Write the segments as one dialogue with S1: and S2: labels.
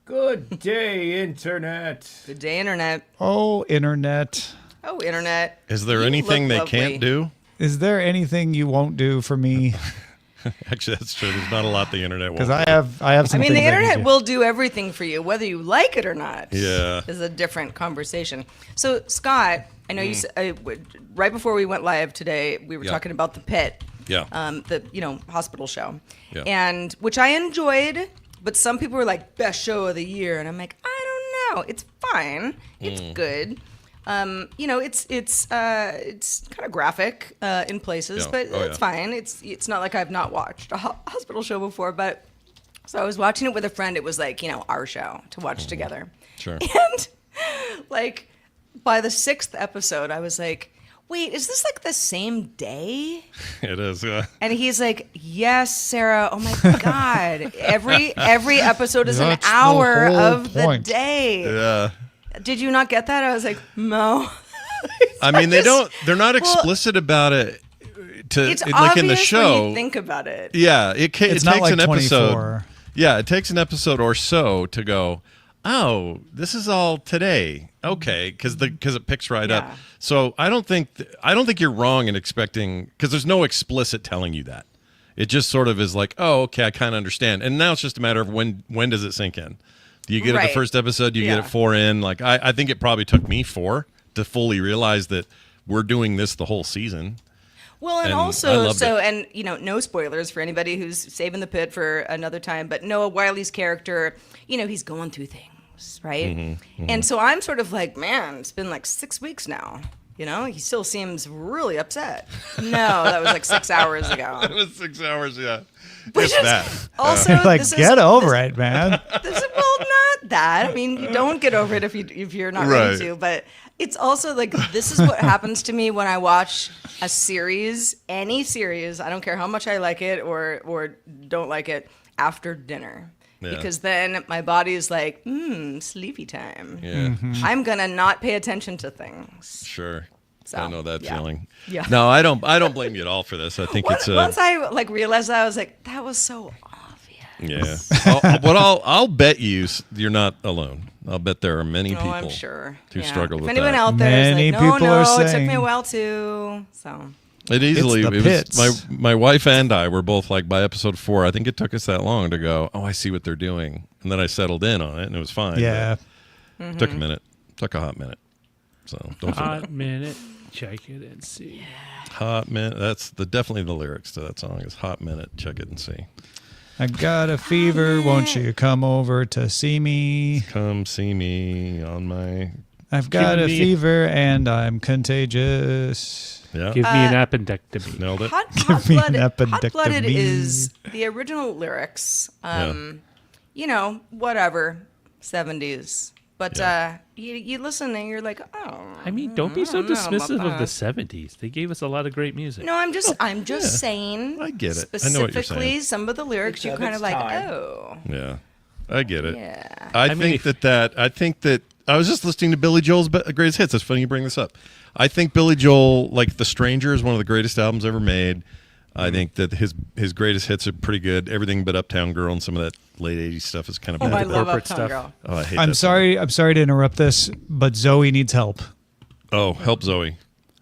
S1: Good day, Internet.
S2: Good day, Internet.
S3: Oh, Internet.
S2: Oh, Internet.
S4: Is there anything they can't do?
S3: Is there anything you won't do for me?
S4: Actually, that's true. There's not a lot the Internet won't
S3: Because
S4: do.
S3: I have some
S2: I mean,
S3: things
S2: the
S3: I can
S2: Internet
S3: do.
S2: will do everything for you, whether you like it or not.
S4: Yeah.
S2: Is a different conversation. So, Scott, I know you right before we went live today, we were talking about The Pit.
S4: Yeah.
S2: The hospital show.
S4: Yeah.
S2: And which I enjoyed, but some people were like, best show of the year, and I'm like, I don't know. It's fine. It's good. It's kind of graphic in places, but it's fine. It's not like I've not watched a hospital show before, but so I was watching it with a friend. It was like, our show to watch together.
S4: Sure.
S2: And like by the 6th episode, I was like, wait, is this like the same day?
S4: It is, yeah.
S2: And he's like, yes, Sarah. Oh my God. Every episode is
S3: That's
S2: an hour
S3: the whole
S2: of
S3: point.
S2: the day.
S4: Yeah.
S2: Did you not get that? I was like, no.
S4: I mean, they're not explicit about it
S2: It's
S4: like
S2: obvious
S4: in the show.
S2: when you think about it.
S4: Yeah, it
S3: It's
S4: takes
S3: not like
S4: an episode.
S3: 24.
S4: Yeah, it takes an episode or so to go, oh, this is all today. Okay, because it picks right up.
S2: Yeah.
S4: So I don't think you're wrong in expecting, because there's no explicit telling you that. It just sort of is like, oh, okay, I kind of understand. And now it's just a matter of when does it sink in? Do you get it
S2: Right.
S4: the first episode? Do you get
S2: Yeah.
S4: it 4 in? Like I think it probably took me 4 to fully realize that we're doing this the whole season.
S2: Well, and
S4: And I
S2: also,
S4: loved
S2: no spoilers for anybody who's saving the pit for another time, but Noah Wiley's character, he's going through things, right? And so I'm sort of like, man, it's been like 6 weeks now. He still seems really upset. No, that was like 6 hours ago.
S4: It was 6 hours, yeah.
S2: Which
S4: If
S2: is
S4: that.
S2: also
S3: Like, get over it, man.
S2: Well, not that. I mean, you don't get over it if you're not
S4: Right.
S2: ready to. But it's also like this is what happens to me when I watch a series, any series. I don't care how much I like it or don't like it after dinner.
S4: Yeah.
S2: Because then my body is like, sleepy time.
S4: Yeah,
S2: I'm gonna not pay attention to things.
S4: sure.
S2: So,
S4: I know that
S2: yeah.
S4: feeling.
S2: Yeah.
S4: No, I don't blame you at all for this. I think it's
S2: Once I realized that, I was like, that was so obvious.
S4: yeah. I'll bet you're not alone. I'll bet there are many people
S2: I'm sure.
S4: who struggle with
S2: If anyone
S4: that.
S2: out there is
S3: Many
S2: like, no,
S3: people are
S2: it took
S3: saying-
S2: me a while too. So
S4: It easily.
S3: It's the
S4: It was
S3: pits.
S4: my wife and I were both like by episode 4. I think it took us that long to go, oh, I see what they're doing, and then I settled in on it, and it was fine.
S3: Yeah.
S4: but it took a minute. Took a hot minute. So don't feel bad.
S5: Hot minute, check it and see.
S4: Hot minute. That's definitely the lyrics to that song is hot minute. Check it and see.
S3: I got a fever. Won't you come over to see me?
S4: Come see me on my.
S3: I've got
S5: Give
S3: a
S5: me-
S3: fever and I'm contagious.
S4: Yeah.
S5: Give me an appendectomy.
S4: Nailed it.
S3: me an
S2: Hot-blooded
S3: appendectomy.
S2: is the original lyrics. Whatever, 70s. But you listen and you're like, oh.
S5: I mean, don't be so
S2: I don't know about
S5: dismissive of the
S2: that.
S5: 70s. They gave us a lot of great music.
S2: No, I'm just saying.
S4: I get it. I know what you're
S2: Specifically,
S4: saying.
S2: some of the lyrics
S1: It's
S2: you
S1: of
S2: kind of
S1: its
S2: like,
S1: time.
S2: oh,
S4: Yeah. I get it.
S2: yeah.
S4: I
S5: mean,
S4: think that I was just listening to Billy Joel's greatest hits. It's funny you bring this up. I think Billy Joel, like The Stranger, is one of the greatest albums ever made. I think that his greatest hits are pretty good. Everything but Uptown Girl and some of that late 80s stuff is kind of
S2: Oh,
S4: bad.
S2: I love
S5: corporate
S2: Uptown
S5: stuff.
S2: Girl.
S4: Oh, I hate
S3: I'm
S4: that
S3: sorry. I'm sorry to interrupt this, but Zoe needs help.
S4: song. Oh, help Zoe.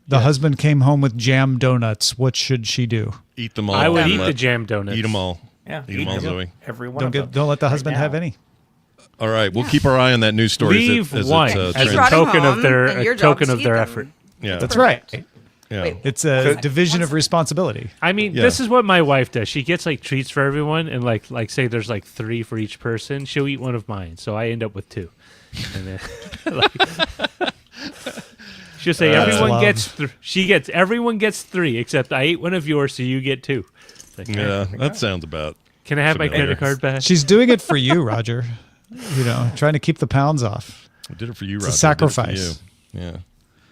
S3: The husband came home with jam donuts. What should she do?
S4: Eat them all.
S5: I would
S4: and
S5: eat
S4: let-
S5: the jam donuts.
S4: Eat them all.
S1: Yeah,
S4: Eat them all, Zoe.
S1: Every one of them.
S3: Don't let the husband
S1: Right
S3: have
S1: now.
S3: any.
S4: All right, we'll keep our eye on that news story.
S5: Leave one as
S2: Keep
S5: a
S2: riding
S5: token
S2: home,
S5: of their
S2: and your job is to eat them.
S5: effort.
S4: Yeah,
S3: That's right.
S4: yeah.
S2: Wait.
S3: It's a division of responsibility.
S5: I mean,
S4: Yeah.
S5: this is what my wife does. She gets like treats for everyone, and like say there's like 3 for each person. She'll eat one of mine, so I end up with 2. And then she'll say everyone
S3: love.
S5: gets everyone gets 3 except I ate one of yours, so you get 2. It's like,
S4: Yeah, that sounds about.
S5: can I have my
S4: familiar.
S5: credit card back?
S3: She's doing it for you, Roger. Trying to keep the pounds off.
S4: I did it for you,
S3: It's a
S4: Roger.
S3: sacrifice.
S4: I did it for you. Yeah.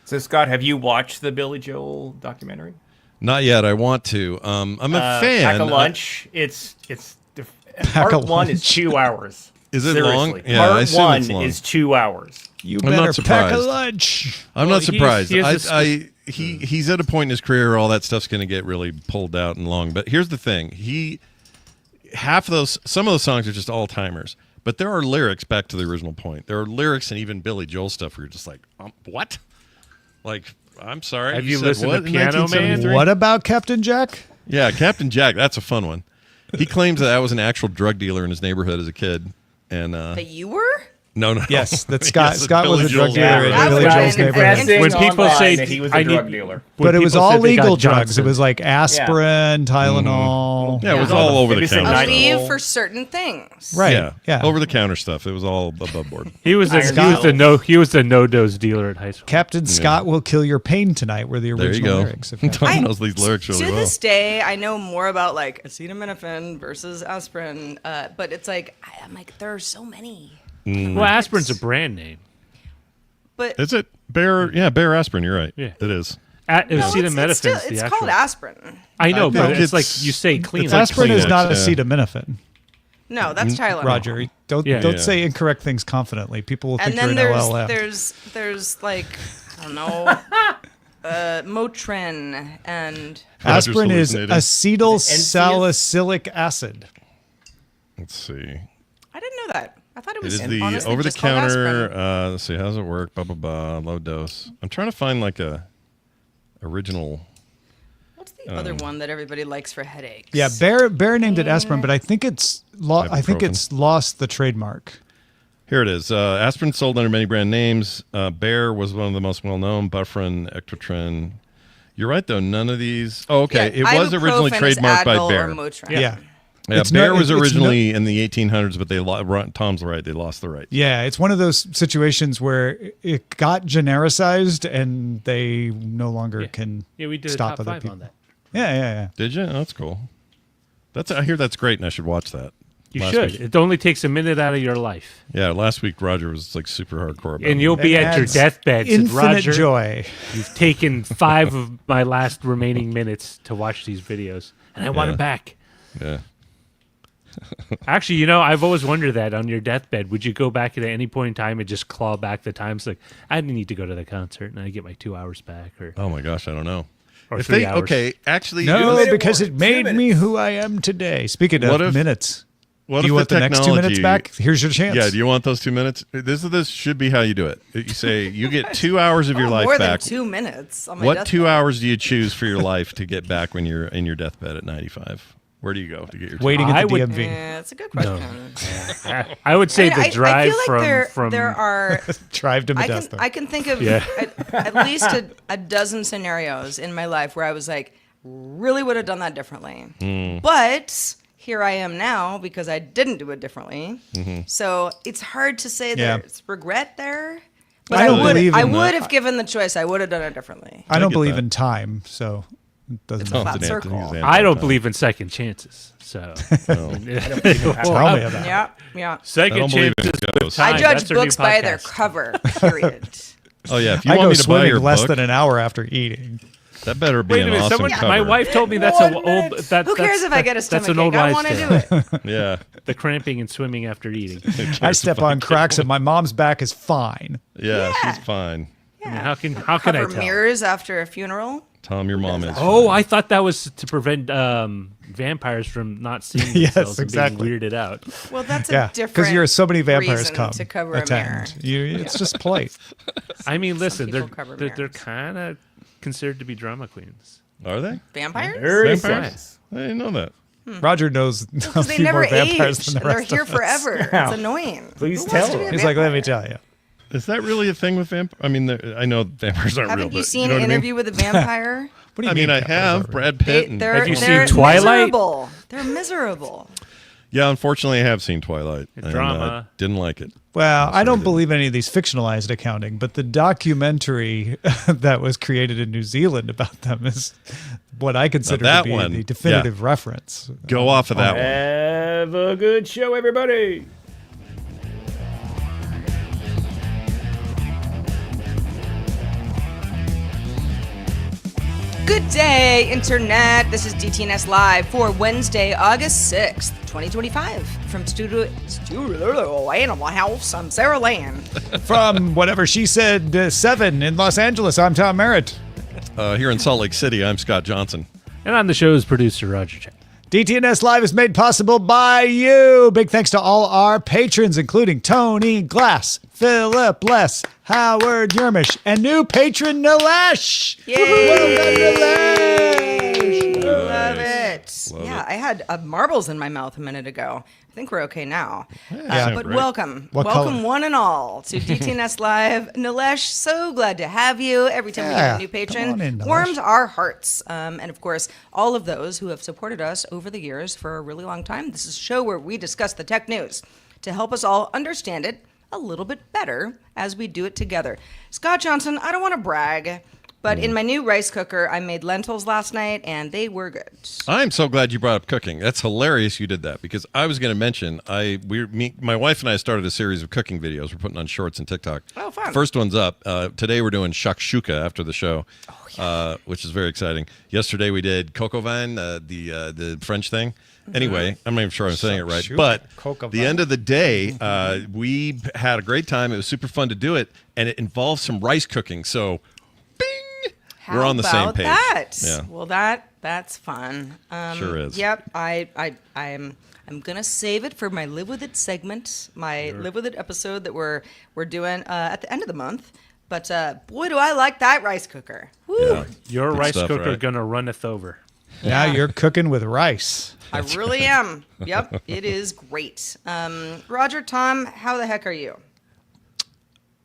S1: So, Scott, have you watched the Billy Joel documentary?
S4: Not yet. I want to. I'm a fan.
S1: Pack a lunch. It's part
S3: a
S1: one is
S3: lunch.
S1: 2 hours.
S4: Is it
S1: Seriously.
S4: long? Yeah, I
S1: part
S4: assume
S1: one
S4: it's long.
S1: is 2 hours.
S3: You
S4: I'm not
S3: better pack a
S4: surprised.
S3: lunch.
S4: I'm
S5: Well,
S4: not surprised.
S5: he has a
S4: He's at a point in his career where all that stuff's going to get really pulled out and long. But here's the thing: some of those songs are just all timers. But there are lyrics, back to the original point. There are lyrics and even Billy Joel stuff where you're just like, what? Like, I'm sorry.
S5: Have you
S4: said
S5: listened
S4: what
S5: to
S4: in
S5: Piano Man?
S4: 1973?
S3: What about Captain Jack?
S4: Yeah, Captain Jack. That's a fun one. He claims that was an actual drug dealer in his neighborhood as a kid. And
S2: That you were?
S4: no.
S3: Yes, that Scott
S4: Yes,
S3: Scott
S4: Billy
S3: was a drug
S4: Joel's
S3: dealer in
S2: neighborhood.
S3: Billy
S2: That's
S3: Joel's
S2: right.
S3: neighborhood.
S2: Interesting.
S5: When people
S1: online
S5: say
S1: that he was a
S5: I
S1: drug
S5: need-
S1: dealer.
S5: when
S3: But it was
S5: people
S3: all
S5: said they got
S3: legal drugs.
S5: Johnson.
S3: It was like aspirin, Tylenol.
S4: Yeah, it was
S1: Yeah.
S4: all over the
S1: Innocent
S4: counter.
S2: A
S1: Night
S4: stuff.
S2: leave
S1: Owl.
S2: for certain things.
S3: Right. Yeah.
S4: Over the counter stuff. It was all above board.
S5: He was
S1: Iron
S5: he was the no-dose dealer at high school.
S3: Captain Scott will kill your pain tonight were the
S4: There you
S3: original
S4: go.
S3: lyrics.
S4: Tom knows these lyrics really
S2: To
S4: well.
S2: this day, I know more about like acetaminophen versus aspirin, but it's like I'm like there are so many.
S5: Well, aspirin's a brand name.
S2: But
S4: Is it Bear? Yeah, Bear aspirin. You're right.
S5: Yeah.
S4: It is.
S5: Acetaminophen's the
S2: it's
S5: actual.
S2: called aspirin.
S5: I know,
S4: No,
S5: but it's like
S4: it's-
S5: you say clean.
S4: it's
S5: like
S3: Aspirin is
S4: Kleenex,
S3: not
S4: yeah.
S3: acetaminophen.
S2: No, that's Tylenol.
S3: Roger, don't
S5: Yeah.
S3: say incorrect things confidently. People will
S2: And
S3: think you're
S2: then
S3: an LLM.
S2: there's like I don't know, Motrin and
S3: Aspirin is
S4: hallucinating.
S3: acetyl salicylic acid.
S4: Let's see.
S2: I didn't know that. I thought it
S4: It
S2: was
S4: is the
S2: honestly
S4: over the
S2: just called
S4: counter.
S2: aspirin.
S4: Let's see. How does it work? Blah blah blah. Low dose. I'm trying to find like a original.
S2: What's the other one that everybody likes for headaches?
S3: Yeah, Bear named it aspirin, but I think it's
S4: Ibuprofen.
S3: lost the trademark.
S4: Here it is. Aspirin sold under many brand names. Bear was one of the most well-known. Bufferin, Ectotrin. You're right, though. None of these. Oh, okay.
S2: Yeah,
S4: it was originally
S2: ibuprofen is
S4: trademarked by
S2: Advil
S4: Bear.
S2: or Motrin.
S3: Yeah.
S4: Yeah,
S3: It's
S4: Bear
S3: no-
S4: was
S3: it's no-
S4: originally in the 1800s, but Tom's right. They lost the rights.
S3: Yeah, it's one of those situations where it got genericized and they no longer can
S5: Yeah, we did a
S3: stop
S5: top
S3: other
S5: five
S3: people.
S5: on that.
S3: Yeah.
S4: Did you? Oh, that's cool. I hear that's great, and I should watch that.
S5: You
S4: Last
S5: should.
S4: week.
S5: It only takes a minute out of your life,
S4: Yeah, last week Roger was like super hardcore about
S5: and
S4: it.
S5: you'll be
S3: It
S5: at your
S3: adds
S5: deathbed. Said,
S3: Infinite
S5: Roger,
S3: joy.
S5: you've taken 5 of my last remaining minutes to watch these videos, and I want
S4: Yeah.
S5: it back.
S4: Yeah.
S5: Actually, I've always wondered that on your deathbed, would you go back at any point in time and just claw back the times? Like, I didn't need to go to the concert, and I get my 2 hours back, or
S4: Oh my gosh, I don't know.
S5: or
S4: If
S5: 3
S4: they
S5: hours.
S4: okay, actually,
S3: No,
S1: made it
S3: because
S1: work.
S3: it made
S1: 2
S3: me
S1: minutes.
S3: who I am today. Speaking
S4: What
S3: of
S4: if-
S3: minutes,
S4: what
S3: do
S4: if
S3: you want the next 2 minutes
S4: technology-
S3: back? Here's your chance.
S4: Yeah, do you want those 2 minutes? This should be how you do it. You say you get 2 hours of your life
S2: more
S4: back.
S2: than 2 minutes. On my
S4: What
S2: deathbed.
S4: 2 hours do you choose for your life to get back when you're in your deathbed at 95? Where do you go to get your
S3: Waiting
S5: I
S3: at the
S5: would-
S3: DMV.
S2: Yeah, that's a good question.
S5: I would say the
S2: I
S5: drive
S2: feel like
S5: from
S2: there are
S3: Drive to
S2: I
S3: Modesto.
S2: can think of
S5: Yeah.
S2: at least a dozen scenarios in my life where I was like, really would have done that differently. But here I am now because I didn't do it differently. So it's hard to say
S3: Yeah.
S2: there's regret there. But
S3: I
S2: I
S3: don't
S2: would
S3: believe
S2: I
S3: in
S2: would
S3: that.
S2: have given the choice. I would have done it differently.
S3: I don't
S4: get
S3: believe
S4: that.
S3: in time, so it doesn't
S2: It's a
S3: matter.
S2: flat
S4: Anthony,
S2: circle.
S4: he's
S5: I don't
S4: anti-time.
S5: believe in second chances. So
S3: Tell me about it.
S2: Yeah, yeah.
S4: I
S5: second
S4: don't believe
S5: chances.
S4: in ghosts.
S2: I
S5: Time,
S2: judge
S5: that's our new
S2: books by their
S5: podcast.
S2: cover. Period.
S4: Oh yeah, if you
S3: I
S4: want
S3: go
S4: me to buy
S3: swimming
S4: your
S3: less
S4: book,
S3: than an hour after eating.
S4: that better be
S5: Wait a
S4: an
S5: minute,
S4: awesome
S5: someone.
S4: cover.
S5: My wife told me that's
S2: One
S5: a old.
S2: minute.
S5: That,
S2: Who cares if I get a
S5: That's an
S2: stomach
S5: old
S2: ache? I
S5: wives'
S2: want to
S5: tale.
S2: do it.
S4: Yeah,
S5: The cramping and swimming after eating.
S3: I step on cracks and my mom's back is fine.
S4: yeah,
S2: Yeah.
S4: she's fine.
S5: I mean, how can I
S2: Cover
S5: tell?
S2: mirrors after a funeral.
S4: Tom, your mom is.
S5: Oh, I thought that was to prevent vampires from not seeing
S3: Yes,
S5: themselves and
S3: exactly.
S5: being weirded out.
S2: Well, that's
S3: Yeah,
S2: a different.
S3: because you're so many vampires
S2: reason
S3: come
S2: to cover a mirror.
S3: attend. It's just polite.
S5: I mean, listen,
S2: people cover
S5: they're
S2: mirrors.
S5: kind of considered to be drama queens.
S4: Are they?
S2: Vampires?
S1: Very
S4: Vampires?
S1: fast.
S4: I didn't know that.
S3: Roger knows a
S2: Because they
S3: few
S2: never
S3: more vampires
S2: age.
S3: than the
S2: They're
S3: rest
S2: here
S3: of us.
S2: forever.
S1: Yeah.
S2: It's annoying.
S1: Please
S2: Who
S1: tell
S2: wants to be a
S1: us.
S3: He's like, let
S2: vampire?
S3: me tell you.
S4: Is that really a thing with vampires? I mean, I know vampires aren't real.
S2: Haven't you
S4: but
S2: seen
S4: you know what I mean?
S2: Interview with a Vampire?
S3: What do you
S4: I mean, I
S3: vampires
S4: have
S3: are
S4: Brad Pitt. And,
S2: They're
S5: Have you
S2: they're
S5: seen Twilight?
S2: Miserable. They're miserable.
S4: yeah, unfortunately, I have seen Twilight. And,
S5: drama.
S4: didn't like it.
S3: Well, I don't believe any of these fictionalized accounting, but the documentary that was created in New Zealand about them is what I consider
S4: that
S3: to be
S4: one,
S3: the definitive reference.
S4: Go off of that one.
S1: Have a good show, everybody.
S2: Good day, Internet. This is DTNS Live for Wednesday, August 6th, 2025. From Studio Animal House, I'm Sarah Lane.
S3: From whatever she said, 7 in Los Angeles, I'm Tom Merritt.
S4: Here in Salt Lake City, I'm Scott Johnson.
S5: And I'm the show's producer, Roger Chang.
S3: DTNS Live is made possible by you. Big thanks to all our patrons, including Tony Glass, Philip Less, Howard Yermish, and new patron Nilesh.
S2: Yay! Love it.
S4: Love
S2: Yeah,
S4: it.
S2: I had marbles in my mouth a minute ago. I think we're okay now.
S3: Yeah.
S2: But
S4: Great.
S2: welcome.
S3: What
S2: welcome
S3: color?
S2: one and all to DTNS Live. Nilesh, so glad to have you. Every time we get
S3: Yeah,
S2: a new patron,
S3: come on in, Nilesh.
S2: warms our hearts. And of course, all of those who have supported us over the years for a really long time. This is a show where we discuss the tech news to help us all understand it a little bit better as we do it together. Scott Johnson, I don't want to brag, but in my new rice cooker, I made lentils last night, and they were good.
S4: I'm so glad you brought up cooking. That's hilarious you did that because I was going to mention my wife and I started a series of cooking videos. We're putting on shorts and TikTok.
S2: Oh, fun.
S4: First one's up. Today we're doing shakshuka after the show, which is very exciting. Yesterday we did coq au vin, the French thing. Anyway, I'm not even sure I'm saying it right.
S3: Shakshuka.
S4: But
S3: Coq au
S4: the
S3: vin.
S4: end of the day, we had a great time. It was super fun to do it, and it involved some rice cooking. So, bing! We're on the same
S2: about
S4: page.
S2: That?
S4: Yeah.
S2: Well, that's fun.
S4: Sure is.
S2: Yep. I'm gonna save it for my Live With It segment, my Live With It episode that we're doing at the end of the month. But boy, do I like that rice cooker. Woo!
S4: Yeah.
S5: Your
S4: Good
S5: rice
S4: stuff,
S5: cooker
S4: right?
S5: gonna runneth over.
S3: Now you're cooking with rice.
S2: I really am. Yep, it is great. Roger, Tom, how the heck are you?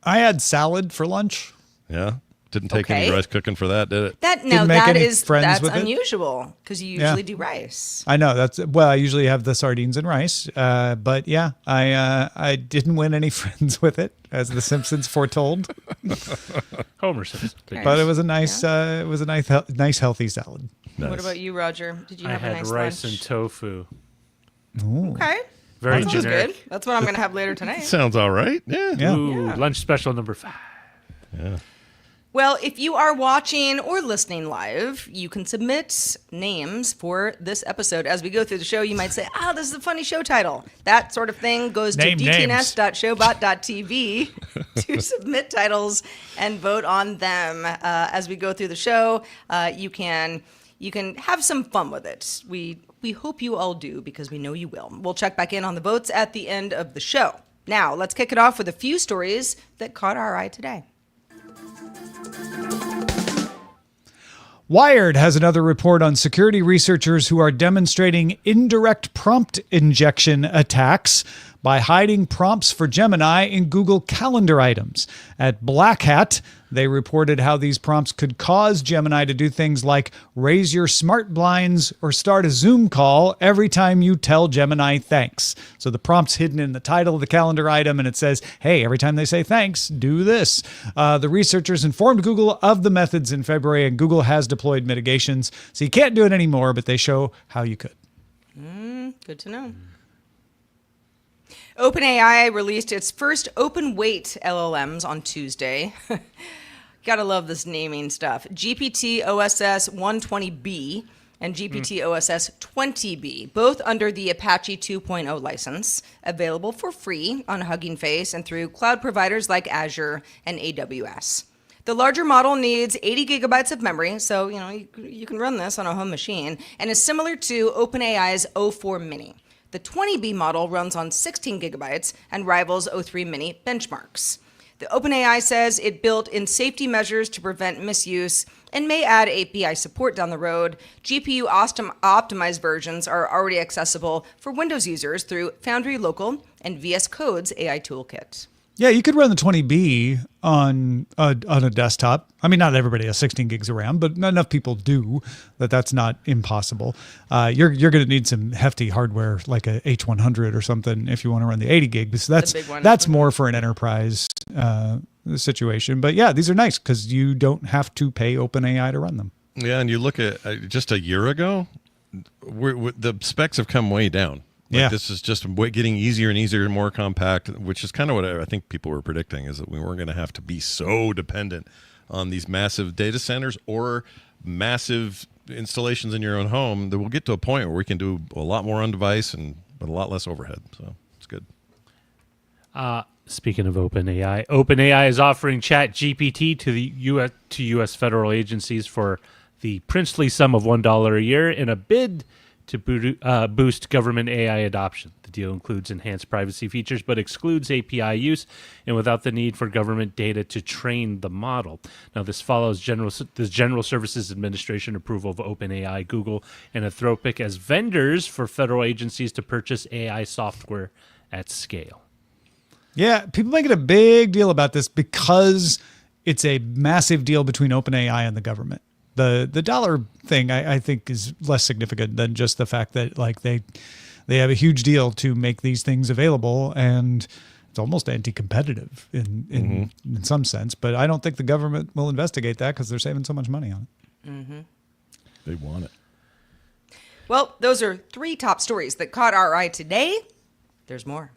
S3: I had salad for lunch.
S4: Yeah. Didn't take any
S2: Okay.
S4: rice cooking for that, did it?
S3: Didn't make any friends
S2: that's
S3: with it?
S2: unusual because you
S3: Yeah.
S2: usually do rice.
S3: I know I usually have the sardines and rice, but yeah, I didn't win any friends with it, as The Simpsons foretold.
S5: Homer says.
S3: But it was a nice, nice healthy salad.
S4: Nice.
S2: What about you, Roger? Did you
S5: I
S2: have a
S5: had
S2: nice
S5: rice
S2: lunch?
S5: and tofu.
S2: Okay.
S5: Very
S2: That sounds
S5: generic.
S2: good. That's what I'm going to have later tonight.
S4: Sounds all right. Yeah.
S3: Yeah.
S5: Ooh, lunch special number 5.
S2: Well, if you are watching or listening live, you can submit names for this episode. As we go through the show, you might say, this is a funny show title. That sort of thing goes
S3: Name
S2: to
S3: names.
S2: dtns.showbot.tv to submit titles and vote on them. As we go through the show, you can have some fun with it. We hope you all do because we know you will. We'll check back in on the votes at the end of the show. Now, let's kick it off with a few stories that caught our eye today.
S3: Wired has another report on security researchers who are demonstrating indirect prompt injection attacks by hiding prompts for Gemini in Google Calendar items. At Black Hat, they reported how these prompts could cause Gemini to do things like raise your smart blinds or start a Zoom call every time you tell Gemini thanks. So the prompt's hidden in the title of the calendar item, and it says, hey, every time they say thanks, do this. The researchers informed Google of the methods in February, and Google has deployed mitigations. So you can't do it anymore, but they show how you could.
S2: Good to know. OpenAI released its first open weight LLMs on Tuesday. Gotta love this naming stuff. GPT OSS 120B and GPT OSS 20B, both under the Apache 2.0 license, available for free on Hugging Face and through cloud providers like Azure and AWS. The larger model needs 80 gigabytes of memory, so you can run this on a home machine, and is similar to OpenAI's O4 Mini. The 20B model runs on 16 gigabytes and rivals O3 Mini benchmarks. The OpenAI says it built in safety measures to prevent misuse and may add API support down the road. GPU optimized versions are already accessible for Windows users through Foundry Local and VS Code's AI Toolkit.
S3: Yeah, you could run the 20B on a desktop. I mean, not everybody has 16 gigs of RAM, but not enough people do that's not impossible. You're going to need some hefty hardware like a H100 or something if you want to run the 80 gig. Because
S2: big one.
S3: that's more for an enterprise situation. But yeah, these are nice because you don't have to pay OpenAI to run them.
S4: Yeah, and you look at just a year ago, the specs have come way down.
S3: Yeah.
S4: This is just getting easier and easier and more compact, which is kind of what I think people were predicting, is that we weren't going to have to be so dependent on these massive data centers or massive installations in your own home, that we'll get to a point where we can do a lot more on device and with a lot less overhead. So it's good.
S5: Speaking of OpenAI, OpenAI is offering ChatGPT to the U.S. federal agencies for the princely sum of $1 a year in a bid to boost government AI adoption. The deal includes enhanced privacy features, but excludes API use, and without the need for government data to train the model. Now, this follows the General Services Administration approval of OpenAI, Google, and Anthropic as vendors for federal agencies to purchase AI software at scale.
S3: Yeah, people make it a big deal about this because it's a massive deal between OpenAI and the government. The dollar thing I think is less significant than just the fact that like they have a huge deal to make these things available, and it's almost anti-competitive in some sense. But I don't think the government will investigate that because they're saving so much money on it.
S2: Mm-hmm.
S4: They want it.
S2: Well, those are 3 top stories that caught our eye today. There's more.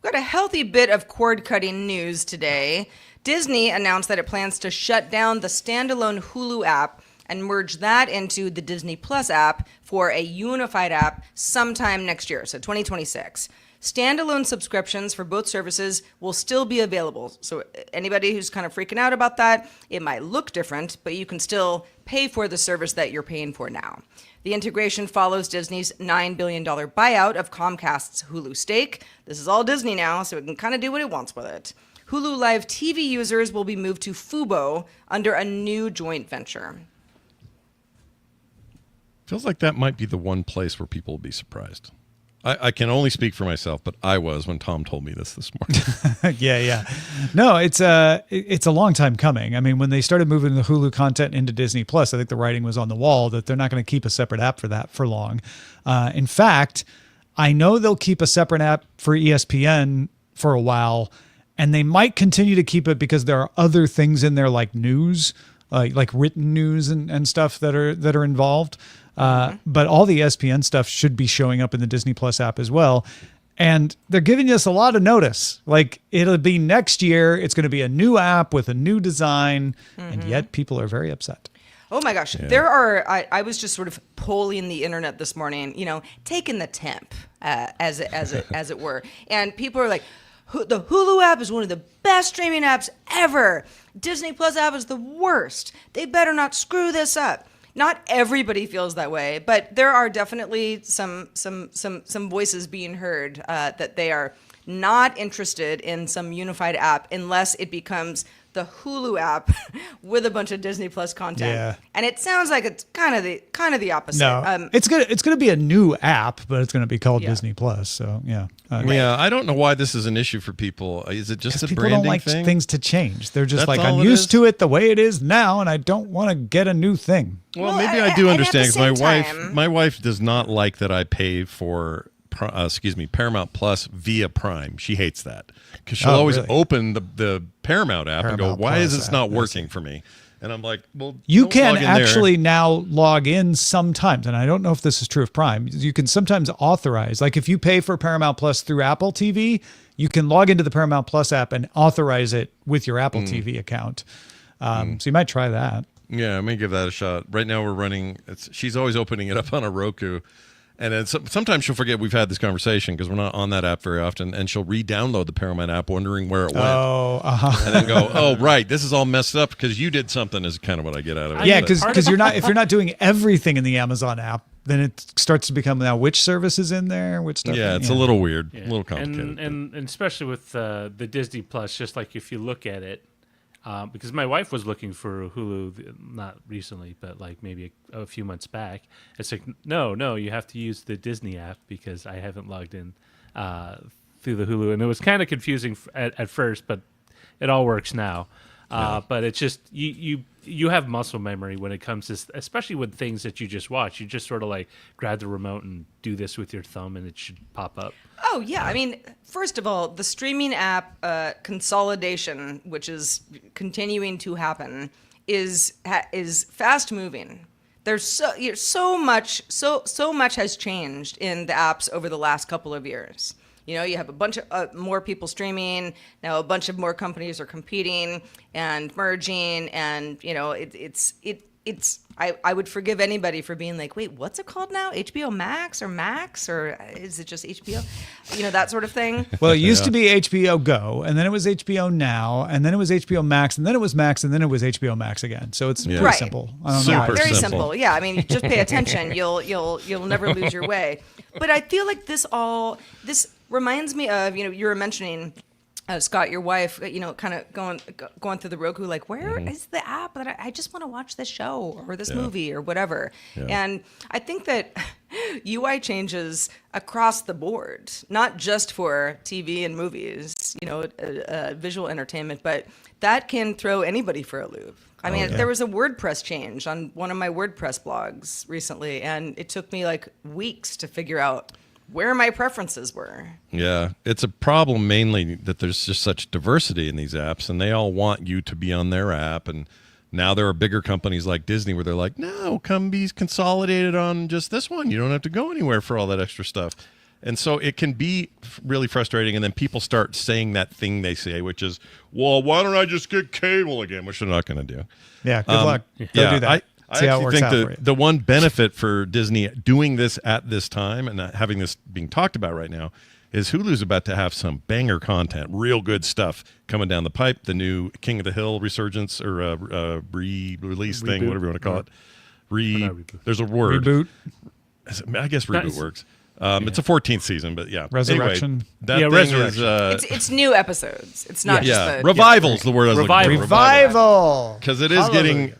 S2: We've got a healthy bit of cord-cutting news today. Disney announced that it plans to shut down the standalone Hulu app and merge that into the Disney Plus app for a unified app sometime next year, so 2026. Standalone subscriptions for both services will still be available. So anybody who's kind of freaking out about that, it might look different, but you can still pay for the service that you're paying for now. The integration follows Disney's $9 billion buyout of Comcast's Hulu stake. This is all Disney now, so it can kind of do what it wants with it. Hulu Live TV users will be moved to Fubo under a new joint venture.
S4: Feels like that might be the one place where people will be surprised. I can only speak for myself, but I was when Tom told me this morning.
S3: Yeah. No, it's a long time coming. I mean, when they started moving the Hulu content into Disney Plus, I think the writing was on the wall that they're not going to keep a separate app for that for long. In fact, I know they'll keep a separate app for ESPN for a while, and they might continue to keep it because there are other things in there like news, like written news and stuff that are involved. But all the ESPN stuff should be showing up in the Disney Plus app as well. And they're giving us a lot of notice. Like, it'll be next year. It's going to be a new app with a new design. And yet people are very upset.
S2: Oh my gosh. Yeah. There are, I was just sort of polling the internet this morning, taking the temp, as it were. And people are like, the Hulu app is one of the best streaming apps ever. Disney Plus app is the worst. They better not screw this up. Not everybody feels that way, but there are definitely some voices being heard that they are not interested in some unified app unless it becomes the Hulu app with a bunch of Disney Plus content.
S3: Yeah.
S2: And it sounds like it's kind of the opposite.
S3: No, it's gonna be a new app, but it's gonna be called Disney Plus. So yeah.
S4: Yeah, I don't know why this is an issue for people. Is it just a
S3: people
S4: branding
S3: don't like
S4: thing?
S3: things to change. They're just
S4: That's
S3: like, I'm used to it the way it is now, and I don't want to get a new thing.
S4: Well, maybe I do understand because
S2: time,
S4: my wife does not like that I pay for Paramount Plus via Prime. She hates that because she'll always open the Paramount app and go, "Why is this not working for me?" And I'm like, "Well,
S3: you can actually now log in sometimes, and I don't know if this is true of Prime. You can sometimes authorize, like if you pay for Paramount Plus through Apple TV, you can log into the Paramount Plus app and authorize it with your Apple TV account. So you might try that.
S4: Yeah, I may give that a shot. Right now we're running. She's always opening it up on a Roku. And then sometimes she'll forget we've had this conversation because we're not on that app very often, and she'll re-download the Paramount app, wondering where it went. And then go, "Oh, right, this is all messed up because you did something." Is kind of what I get out of it.
S3: Yeah, because if you're not doing everything in the Amazon app, then it starts to become now which service is in there, which stuff.
S4: Yeah, it's a little weird, a little complicated.
S5: And especially with the Disney Plus, just like if you look at it. Because my wife was looking for Hulu, not recently, but like maybe a few months back. It's like, no, you have to use the Disney app because I haven't logged in through the Hulu. And it was kind of confusing at first, but it all works now. But it's just, you have muscle memory when it comes to, especially with things that you just watch. You just sort of like grab the remote and do this with your thumb and it should pop up.
S2: Oh, yeah. I mean, first of all, the streaming app consolidation, which is continuing to happen, is fast moving. There's so much has changed in the apps over the last couple of years. You have a bunch of more people streaming now. A bunch of more companies are competing and merging, and it's I would forgive anybody for being like, wait, what's it called now? HBO Max or is it just HBO? You know, that sort of thing.
S3: Well, it used to be HBO Go, and then it was HBO Now, and then it was HBO Max, and then it was Max, and then it was HBO Max again. So it's pretty
S2: Right.
S3: simple. I don't know.
S2: Yeah,
S4: Super
S2: very
S4: simple.
S2: simple. Yeah, I mean, just pay attention. You'll never lose your way. But I feel like this reminds me of, you know, you were mentioning Scott, your wife, you know, kind of going through the Roku, like, where is the app that I just want to watch this show or this movie or whatever.
S4: Yeah.
S2: And I think that UI changes across the board, not just for TV and movies, you know, visual entertainment, but that can throw anybody for a loop. I mean, there was a WordPress change on one of my WordPress blogs recently, and it took me like weeks to figure out where my preferences were.
S4: Yeah, it's a problem mainly that there's just such diversity in these apps, and they all want you to be on their app. And now there are bigger companies like Disney where they're like, no, come be consolidated on just this one. You don't have to go anywhere for all that extra stuff. And so it can be really frustrating, and then people start saying that thing they say, which is, well, why don't I just get cable again, which they're not going to do.
S3: Yeah, good luck. Go do that.
S4: I
S3: See how it
S4: actually
S3: works
S4: think
S3: out for you.
S4: the one benefit for Disney doing this at this time and having this being talked about right now is Hulu's about to have some banger content, real good stuff coming down the pipe. The new King of the Hill resurgence or re-release thing,
S5: Reboot.
S4: whatever you want to call it.
S5: not reboot.
S4: There's a word.
S3: Reboot,
S4: I guess reboot
S5: Nice.
S4: works. It's a 14th season, but yeah.
S3: Resurrection.
S4: Anyway, that
S5: Yeah,
S4: thing
S5: Resurrection.
S4: is
S2: It's new episodes. It's not just the
S4: revival's the word I was looking for.
S3: revival.
S4: Because it is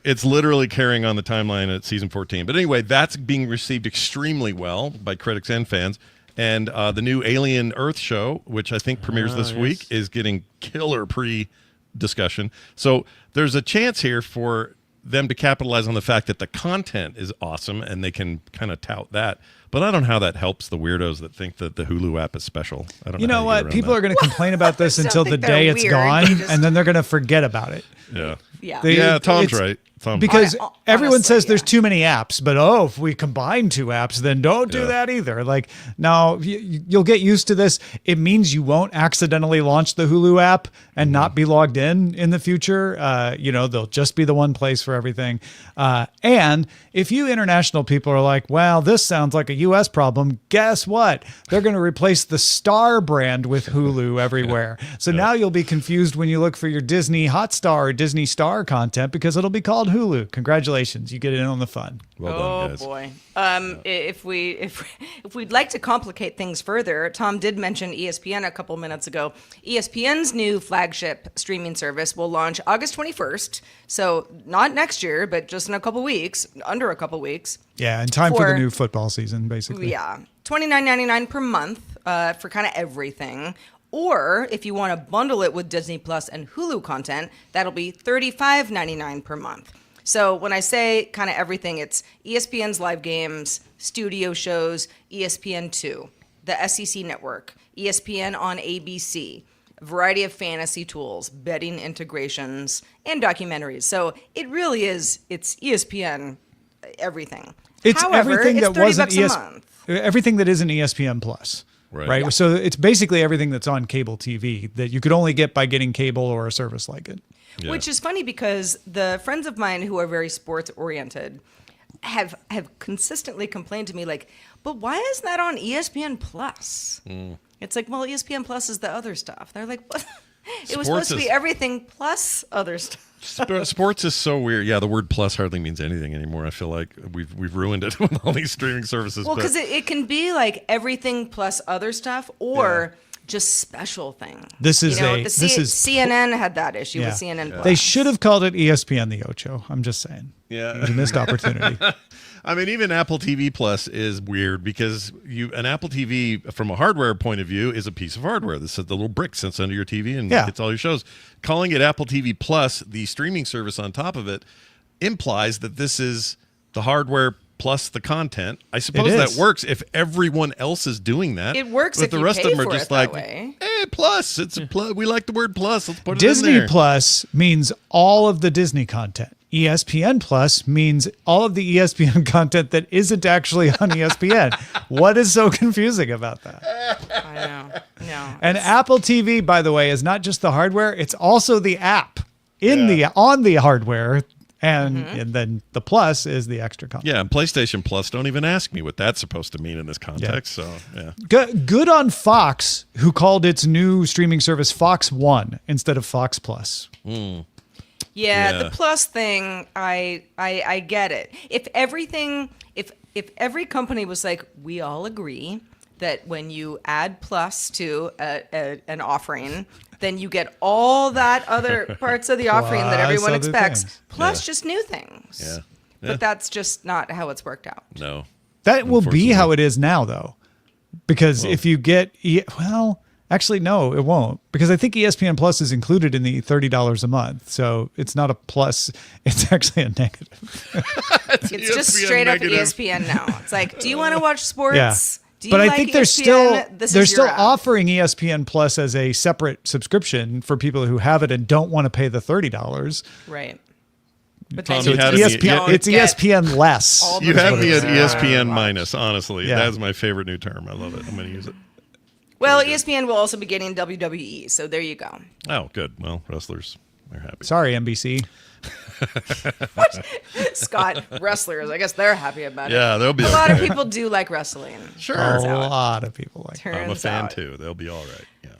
S4: it's literally carrying on the timeline at season 14. But anyway, that's being received extremely well by critics and fans. And the new Alien Earth show, which I think premieres this week, is getting killer pre-discussion. So there's a chance here for them to capitalize on the fact that the content is awesome and they can kind of tout that. But I don't know how that helps the weirdos that think that the Hulu app is special. I don't know.
S3: You know
S4: how
S3: what?
S4: get
S3: People
S4: around
S3: are going to complain about this
S2: I
S3: until
S2: don't
S3: the
S2: think they're
S3: day it's
S2: weird.
S3: gone,
S2: They just-
S3: and then they're going to forget about it.
S4: that.
S2: Yeah.
S4: Yeah, Tom's
S3: it's-
S4: right.
S3: Because
S2: Hon-
S3: everyone
S2: honestly,
S3: says there's
S2: yeah.
S3: too many apps, but if we combine two apps, then don't do
S4: Yeah.
S3: that either. Like, now you'll get used to this. It means you won't accidentally launch the Hulu app and not be logged in the future. They'll just be the one place for everything. And if you international people are like, well, this sounds like a US problem, guess what? They're going to replace the Star brand with Hulu everywhere. So now you'll be confused when you look for your Disney Hotstar or Disney Star content because it'll be called Hulu. Congratulations, you get in on the fun.
S4: Well done,
S2: Oh
S4: guys.
S2: boy. If we'd like to complicate things further, Tom did mention ESPN a couple minutes ago. ESPN's new flagship streaming service will launch August 21st. So not next year, but just in a couple weeks, under a couple weeks.
S3: Yeah, in time for the
S2: For-
S3: new football season, basically.
S2: Yeah, $29.99 per month for kind of everything. Or if you want to bundle it with Disney Plus and Hulu content, that'll be $35.99 per month. So when I say kind of everything, it's ESPN's live games, studio shows, ESPN2, the SEC network, ESPN on ABC, a variety of fantasy tools, betting integrations, and documentaries. So it really is, it's ESPN everything.
S3: It's
S2: However,
S3: everything
S2: it's
S3: that
S2: $30
S3: wasn't
S2: a month.
S3: everything that isn't ESPN Plus.
S4: Right.
S2: Yeah.
S3: So it's basically everything that's on cable TV that you could only get by getting cable or a service like it.
S4: Yeah.
S2: Which is funny because the friends of mine who are very sports oriented have consistently complained to me like, but why isn't that on ESPN Plus? It's like, well, ESPN Plus is the other stuff. They're like, what? It was
S4: Sports
S2: supposed to be
S4: is-
S2: everything plus other stuff.
S4: Sports is so weird. Yeah, the word plus hardly means anything anymore. I feel like we've ruined it with all these streaming services.
S2: Well,
S4: but-
S2: because it can be like everything plus other stuff or just special thing.
S3: This is
S2: CNN had that issue with CNN Plus.
S3: They should have called it ESPN the Ocho. I'm just saying.
S4: Yeah.
S3: It was a missed opportunity.
S4: I mean, even Apple TV Plus is weird because an Apple TV, from a hardware point of view, is a piece of hardware. This is the little brick sits under your TV and
S3: Yeah.
S4: gets all your shows. Calling it Apple TV Plus, the streaming service on top of it, implies that this is the hardware plus the content. I suppose that
S3: is.
S4: works if everyone else is doing that.
S2: It works
S4: but
S2: if
S4: the
S2: you
S4: rest
S2: pay
S4: of them
S2: for
S4: are
S2: it
S4: just
S2: that
S4: like,
S2: way.
S4: hey, plus. It's a plus. We like the word plus. Let's put it
S3: Disney
S4: in there.
S3: Plus means all of the Disney content. ESPN Plus means all of the ESPN content that isn't actually on ESPN. What is so confusing about that?
S2: I know. No.
S3: And Apple TV, by the way, is not just the hardware; it's also the app on the hardware. and then the Plus is the extra content.
S4: Yeah, and PlayStation Plus, don't even ask me what that's supposed to mean in this context. So, yeah.
S3: Good on Fox, who called its new streaming service Fox One instead of Fox Plus.
S2: Yeah, the Plus thing, I get it. If every company was like, we all agree that when you add Plus to an offering, then you get all that other parts of the offering that everyone
S3: other
S2: expects,
S3: things.
S2: plus just new things.
S4: Yeah.
S2: But that's just not how it's worked out.
S4: No.
S3: That will be how it is now, though, because if you get actually no, it won't, because I think ESPN Plus is included in the $30 a month, so it's not a plus; it's actually a negative.
S2: It's just straight
S4: negative.
S2: up ESPN now. It's like, do you want to watch sports?
S3: Yeah.
S2: Do you
S3: But
S2: like
S3: I think
S2: ESPN?
S3: they're still offering ESPN Plus as a separate subscription for people who have it and don't want to pay the $30.
S2: Right. But
S4: Tom,
S2: then
S4: you had
S3: ESPN,
S2: don't
S3: it's
S2: get
S3: ESPN less.
S2: all the
S4: You have
S2: things
S4: me at
S2: that are
S4: ESPN
S2: watched.
S4: minus, honestly.
S3: Yeah.
S4: That is my favorite new term. I love it. I'm going to use it.
S2: Well, ESPN will also be getting WWE, so there you go.
S4: Oh, good. Well, wrestlers, they're happy.
S3: Sorry, NBC.
S2: Scott, wrestlers, I guess they're happy about it.
S4: Yeah, they'll be
S2: A lot of
S4: okay.
S2: people do like wrestling.
S4: Sure.
S2: Turns
S3: A
S2: out.
S3: lot of people like that.
S4: I'm a
S2: Turns
S4: fan,
S2: out.
S4: too. They'll be all right. Yeah.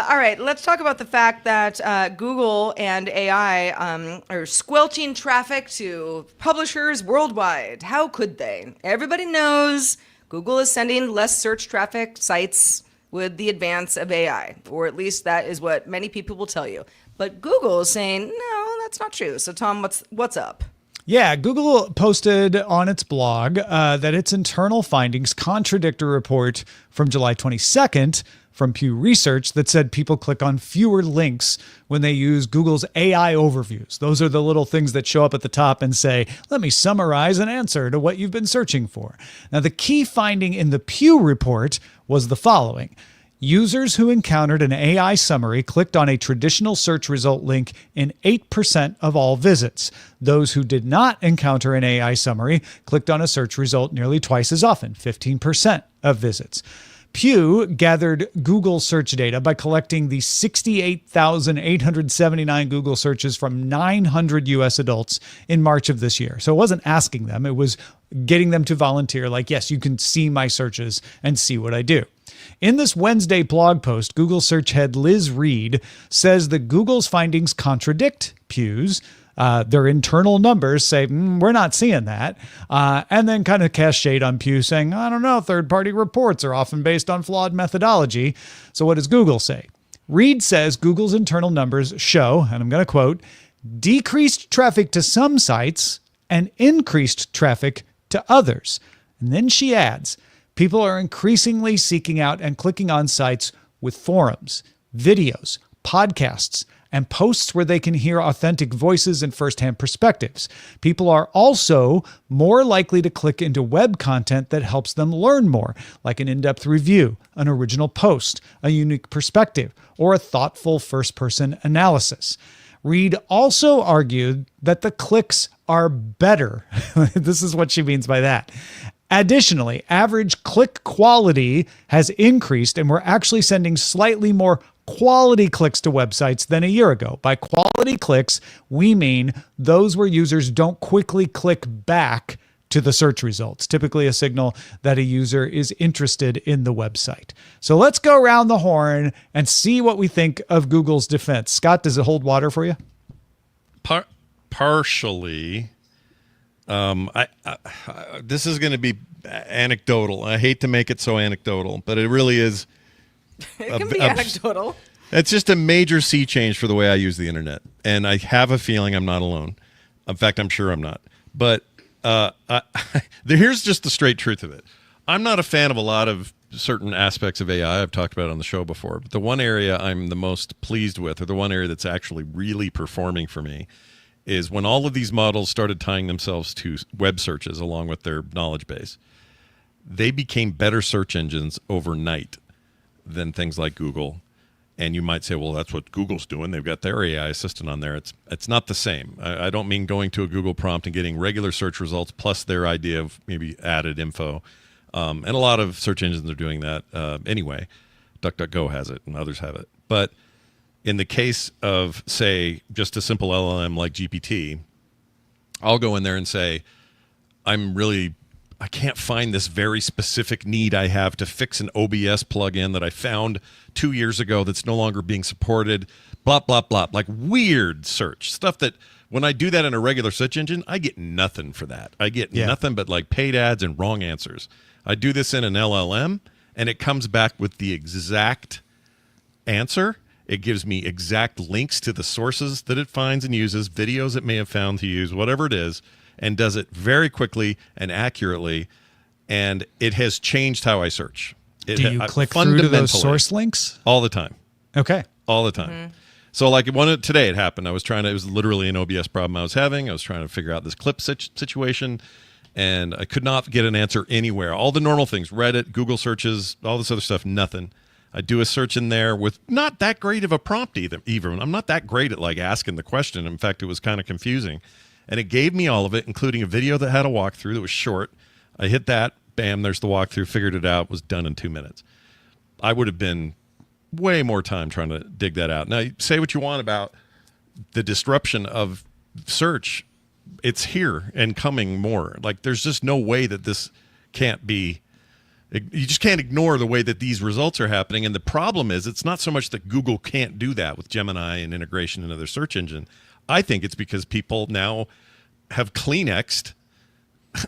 S2: All right, let's talk about the fact that Google and AI are squelching traffic to publishers worldwide. How could they? Everybody knows Google is sending less search traffic sites with the advance of AI, or at least that is what many people will tell you. But Google is saying, no, that's not true. So, Tom, what's up?
S3: Yeah, Google posted on its blog that its internal findings contradict a report from July 22nd from Pew Research that said people click on fewer links when they use Google's AI overviews. Those are the little things that show up at the top and say, let me summarize an answer to what you've been searching for. Now, the key finding in the Pew report was the following. Users who encountered an AI summary clicked on a traditional search result link in 8% of all visits. Those who did not encounter an AI summary clicked on a search result nearly twice as often, 15% of visits. Pew gathered Google search data by collecting the 68,879 Google searches from 900 U.S. adults in March of this year. So it wasn't asking them, it was getting them to volunteer, like, yes, you can see my searches and see what I do. In this Wednesday blog post, Google search head Liz Reed says that Google's findings contradict Pew's. Their internal numbers say, we're not seeing that. And then kind of cast shade on Pew saying, I don't know, third-party reports are often based on flawed methodology. So what does Google say? Reed says Google's internal numbers show, and I'm going to quote, decreased traffic to some sites and increased traffic to others. And then she adds, people are increasingly seeking out and clicking on sites with forums, videos, podcasts, and posts where they can hear authentic voices and firsthand perspectives. People are also more likely to click into web content that helps them learn more, like an in-depth review, an original post, a unique perspective, or a thoughtful first-person analysis. Reed also argued that the clicks are better. This is what she means by that. Additionally, average click quality has increased, and we're actually sending slightly more quality clicks to websites than a year ago. By quality clicks, we mean those where users don't quickly click back to the search results, typically a signal that a user is interested in the website. So let's go around the horn and see what we think of Google's defense. Scott, does it hold water for you?
S4: Partially. This is going to be anecdotal. I hate to make it so anecdotal, but it really is.
S2: It can be anecdotal.
S4: It's just a major sea change for the way I use the internet. And I have a feeling I'm not alone. In fact, I'm sure I'm not. But here's just the straight truth of it. I'm not a fan of a lot of certain aspects of AI. I've talked about it on the show before. But the one area I'm the most pleased with, or the one area that's actually really performing for me, is when all of these models started tying themselves to web searches along with their knowledge base. They became better search engines overnight than things like Google. And you might say, well, that's what Google's doing. They've got their AI assistant on there. It's not the same. I don't mean going to a Google prompt and getting regular search results plus their idea of maybe added info. And a lot of search engines are doing that anyway. DuckDuckGo has it and others have it. But in the case of, say, just a simple LLM like GPT, I'll go in there and say, I can't find this very specific need I have to fix an OBS plugin that I found 2 years ago that's no longer being supported, blah, blah, blah. Like weird search stuff that when I do that in a regular search engine, I get nothing for that. I get nothing but like paid ads and wrong answers. I do this in an LLM and it comes back with the exact answer. It gives me exact links to the sources that it finds and uses, videos it may have found to use, whatever it is, and does it very quickly and accurately, and it has changed how I search.
S3: Do you click through to those source links?
S4: All the time.
S3: Okay.
S4: All the time. Mm-hmm. So like today it happened. It was literally an OBS problem I was having. I was trying to figure out this clip situation, and I could not get an answer anywhere. All the normal things, Reddit, Google searches, all this other stuff, nothing. I do a search in there with not that great of a prompt either. I'm not that great at like asking the question. In fact, it was kind of confusing. And it gave me all of it, including a video that had a walkthrough that was short. I hit that, bam, there's the walkthrough, figured it out, was done in 2 minutes. I would have been way more time trying to dig that out. Now, say what you want about the disruption of search. It's here and coming more. Like, there's just no way that this can't be. You just can't ignore the way that these results are happening. And the problem is, it's not so much that Google can't do that with Gemini and integration into their search engine. I think it's because people now have Kleenexed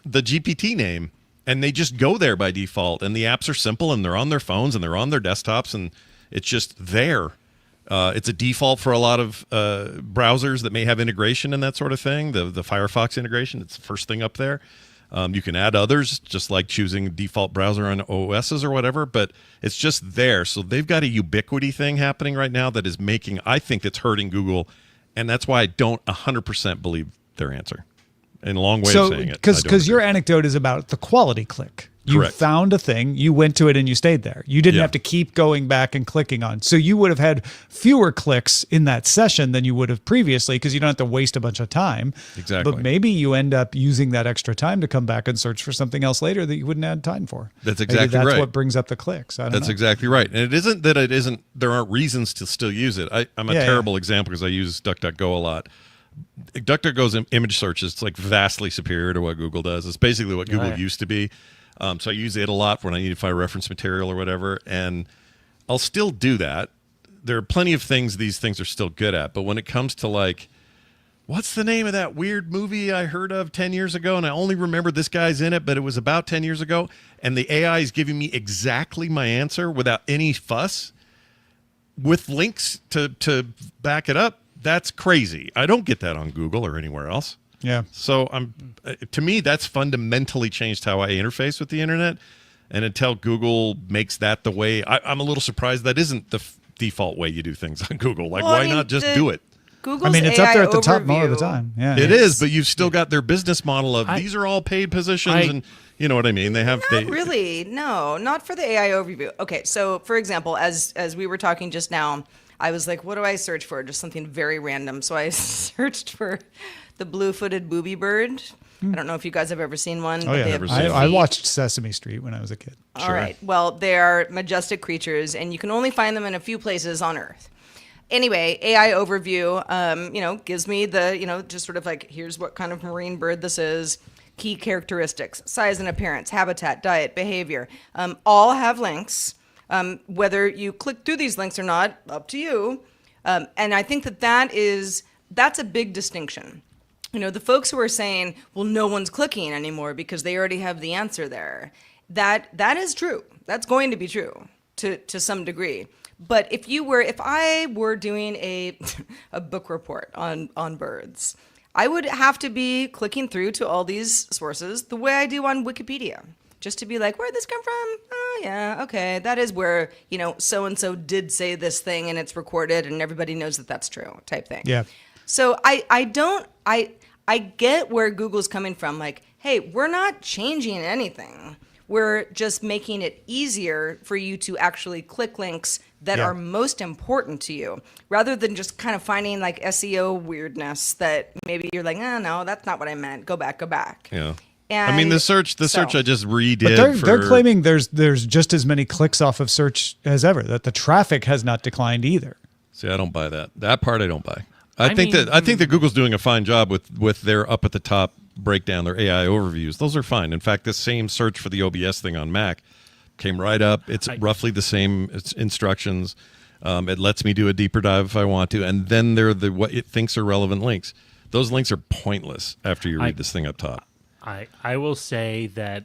S4: the GPT name, and they just go there by default. And the apps are simple, and they're on their phones, and they're on their desktops, and it's just there. It's a default for a lot of browsers that may have integration and that sort of thing. The Firefox integration, it's the first thing up there. You can add others, just like choosing default browser on OSs or whatever, but it's just there. So they've got a ubiquity thing happening right now that is I think that's hurting Google. And that's why I don't 100% believe their answer. In a long way of saying it.
S3: Because your anecdote is about the quality click. You
S4: Correct.
S3: found a thing, you went to it, and you stayed there. You didn't have to keep going back and clicking on. So you would have had fewer clicks in that session than you would have previously because you don't have to waste a bunch of time.
S4: Exactly.
S3: But maybe you end up using that extra time to come back and search for something else later that you wouldn't have time for.
S4: That's exactly
S3: maybe
S4: right.
S3: That's what brings up the clicks.
S4: That's exactly right. And it isn't that there aren't reasons to still use it. I'm a terrible example because I use DuckDuckGo a lot. DuckDuckGo's image search is like vastly superior to what Google does. It's basically what Google used to be. So I use it a lot when I need to find reference material or whatever, and I'll still do that. There are plenty of things these things are still good at, but when it comes to like, what's the name of that weird movie I heard of 10 years ago, and I only remember this guy's in it, but it was about 10 years ago, and the AI is giving me exactly my answer without any fuss, with links to back it up, that's crazy. I don't get that on Google or anywhere else.
S3: Yeah.
S4: So to me, that's fundamentally changed how I interface with the internet. And until Google makes that the way, I'm a little surprised that isn't the default way you do things on Google. Like, why not just do it?
S2: Google's
S3: it's
S2: AI
S3: up there at the top
S2: overview.
S3: more of the time. Yeah,
S4: It is, but you've still got their business model of these are all paid positions, and you know what I mean. Not
S2: Really, no, not for the AI overview. Okay, so for example, as we were talking just now, I was like, what do I search for? Just something very random. So I searched for the blue-footed booby bird. I don't know if you guys have ever seen one.
S3: Oh, yeah. I watched Sesame Street when I was a kid.
S2: All right. Well, they are majestic creatures, and you can only find them in a few places on Earth. Anyway, AI overview, gives me the, just sort of like, here's what kind of marine bird this is, key characteristics, size and appearance, habitat, diet, behavior, all have links. Whether you click through these links or not, up to you. And I think that's a big distinction. The folks who are saying, well, no one's clicking anymore because they already have the answer there. That is true. That's going to be true to some degree. But if I were doing a book report on birds, I would have to be clicking through to all these sources the way I do on Wikipedia. Just to be like, where'd this come from? Oh, yeah, okay. That is where, so-and-so did say this thing and it's recorded and everybody knows that that's true type thing.
S3: Yeah.
S2: So I get where Google's coming from. Like, hey, we're not changing anything. We're just making it easier for you to actually click links that are most important to you, rather than just kind of finding like SEO weirdness that maybe you're like, oh, no, that's not what I meant. Go back.
S4: Yeah.
S2: And
S4: the search I just redid.
S3: But they're claiming there's just as many clicks off of search as ever, that the traffic has not declined either.
S4: See, I don't buy that. That part I don't buy. I think that Google's doing a fine job with their up at the top breakdown, their AI overviews. Those are fine. In fact, this same search for the OBS thing on Mac came right up. It's roughly the same instructions. It lets me do a deeper dive if I want to, and then there are what it thinks are relevant links. Those links are pointless after you read this thing up top.
S5: I will say that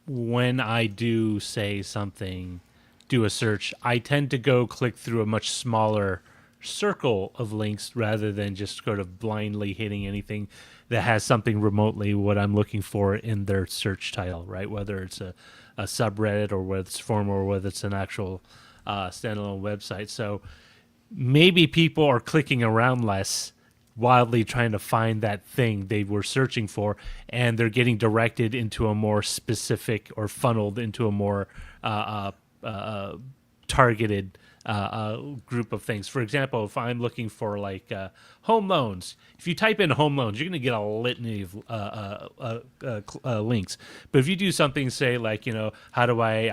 S5: when I do say something, do a search, I tend to go click through a much smaller circle of links rather than just sort of blindly hitting anything that has something remotely what I'm looking for in their search title, right? Whether it's a subreddit or whether it's forum or whether it's an actual standalone website. So maybe people are clicking around less, wildly trying to find that thing they were searching for, and they're getting directed into a more specific or funneled into a more targeted group of things. For example, if I'm looking for like home loans, if you type in home loans, you're going to get a litany of links. But if you do something, say like, how do I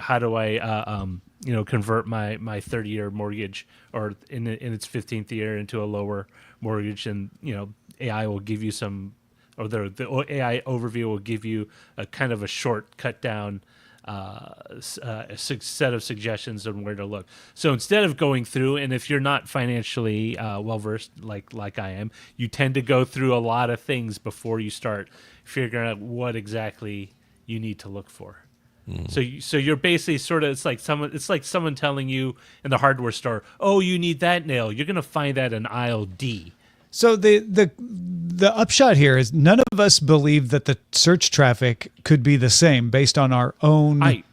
S5: convert my 30-year mortgage or in its 15th year into a lower mortgage, and AI will give you some, or the AI overview will give you a kind of a short cut down set of suggestions on where to look. So instead of going through, and if you're not financially well versed like I am, you tend to go through a lot of things before you start figuring out what exactly you need to look for. So you're basically sort of, it's like someone telling you in the hardware store, oh, you need that nail, you're going to find that in aisle D.
S3: So the upshot here is none of us believe that the search traffic could be the same based on our own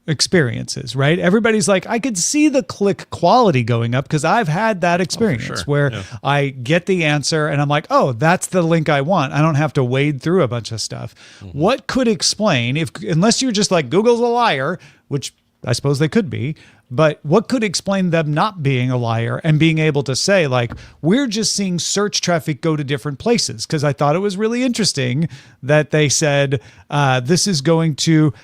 S3: experiences, right? Everybody's like, I could see the click quality going up because I've had that experience where I get the answer and I'm like, oh, that's the link I want. I don't have to wade through a bunch of stuff. Mm-hmm. What could explain, unless you're just like, Google's a liar, which I suppose they could be, but what could explain them not being a liar and being able to say, like, we're just seeing search traffic go to different places? Because I thought it was really interesting that they said this is going to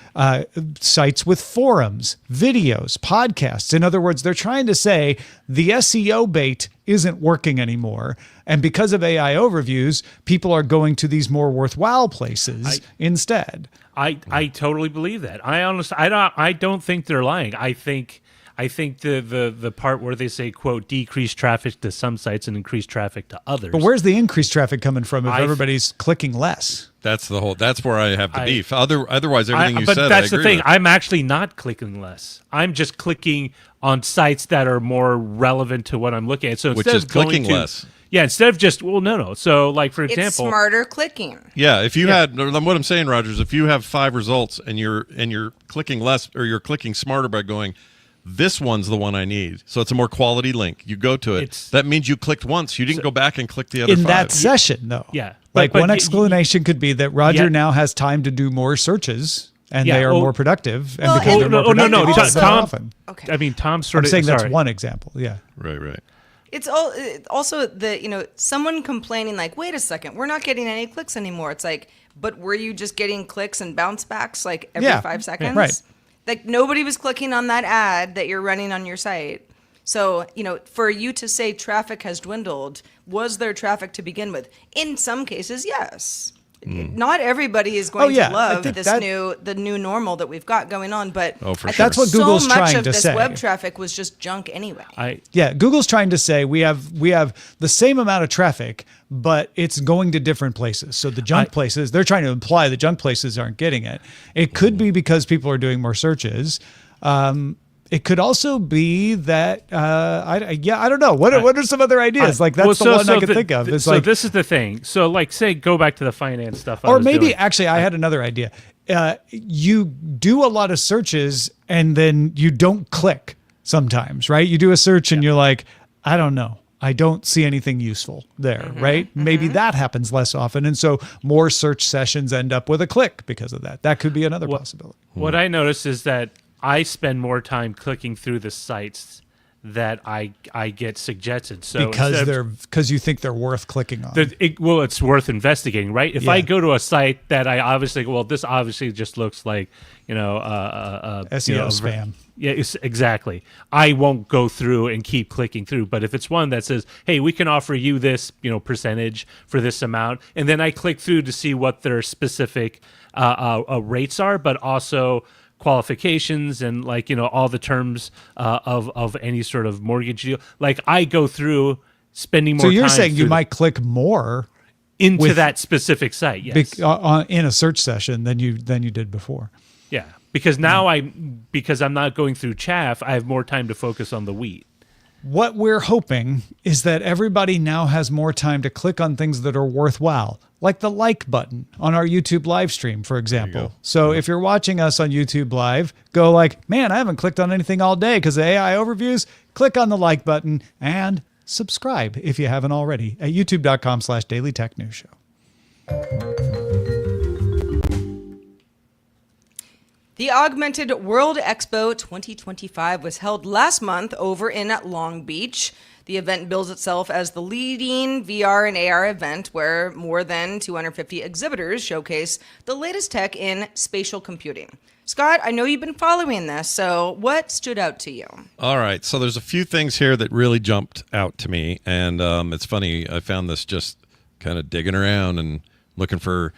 S3: sites with forums, videos, podcasts. In other words, they're trying to say the SEO bait isn't working anymore. And because of AI overviews, people are going to these more worthwhile places instead.
S5: I totally believe that. I don't think they're lying. I think the part where they say, quote, decrease traffic to some sites and increase traffic to others.
S3: But where's the increased traffic coming from if everybody's clicking less?
S4: That's where I have the beef. Otherwise, everything you said,
S5: but that's
S4: I agree
S5: the thing.
S4: with.
S5: I'm actually not clicking less. I'm just clicking on sites that are more relevant to what I'm looking at. So
S4: Which
S5: instead
S4: is
S5: of going
S4: clicking
S5: to,
S4: less.
S5: Yeah, instead of just, no. So, like, for example,
S2: It's smarter clicking.
S4: Yeah, if you had, what I'm saying, Rogers, if you have 5 results and you're clicking less, or you're clicking smarter by going, this one's the one I need. So it's a more quality link. You go to it. That means you clicked once. You didn't go back and click the other 5.
S3: In that session, though.
S5: Yeah.
S3: Like one explanation could be that Roger now has time to do more searches and they are more productive. And because they're more productive, he does it more often.
S2: Okay.
S5: I mean, Tom sort
S3: I'm
S5: of
S3: saying that's one example. Yeah.
S4: Right.
S2: It's also the, someone complaining like, wait a second, we're not getting any clicks anymore. It's like, but were you just getting clicks and bounce backs like every 5 seconds?
S3: Right.
S2: Like nobody was clicking on that ad that you're running on your site. So, for you to say traffic has dwindled, was there traffic to begin with? In some cases, yes. Not everybody is going to love the new normal that we've got going on, but
S3: that's what Google's trying to say.
S2: So much of this web traffic was just junk anyway.
S3: Google's trying to say we have the same amount of traffic, but it's going to different places. So the junk places, they're trying to imply the junk places aren't getting it. It could be because people are doing more searches. It could also be that I don't know. What are some other ideas? Like that's the one I could think of. It's like,
S5: this is the thing. So like say go back to the finance stuff.
S3: Or maybe actually I had another idea. You do a lot of searches and then you don't click sometimes, right? You do a search and you're like, I don't know. I don't see anything useful there, right? Maybe that happens less often. And so more search sessions end up with a click because of that. That could be another possibility.
S5: What I noticed is that I spend more time clicking through the sites that I get suggested. So
S3: because you think they're worth clicking on.
S5: It's worth investigating, right? If
S3: Yeah.
S5: I go to a site that I obviously this obviously just looks like
S3: SEO spam.
S5: Yeah, exactly. I won't go through and keep clicking through. But if it's one that says, "Hey, we can offer you this, percentage for this amount," and then I click through to see what their specific rates are, but also qualifications and all the terms of any sort of mortgage deal. Like I go through spending more.
S3: So you're
S5: time
S3: saying you might click more
S5: into that specific site, yes,
S3: in a search session than you did before.
S5: Yeah, because now because I'm not going through chaff, I have more time to focus on the wheat.
S3: What we're hoping is that everybody now has more time to click on things that are worthwhile, like the like button on our YouTube live stream, for example. So if you're watching us on YouTube Live, go like, man, I haven't clicked on anything all day because of AI overviews. Click on the like button and subscribe if you haven't already at youtube.com/dailytechnewsshow.
S2: The Augmented World Expo 2025 was held last month over in Long Beach. The event bills itself as the leading VR and AR event where more than 250 exhibitors showcase the latest tech in spatial computing. Scott, I know you've been following this, so what stood out to you?
S4: All right, so there's a few things here that really jumped out to me, and it's funny, I found this just kind of digging around and looking for,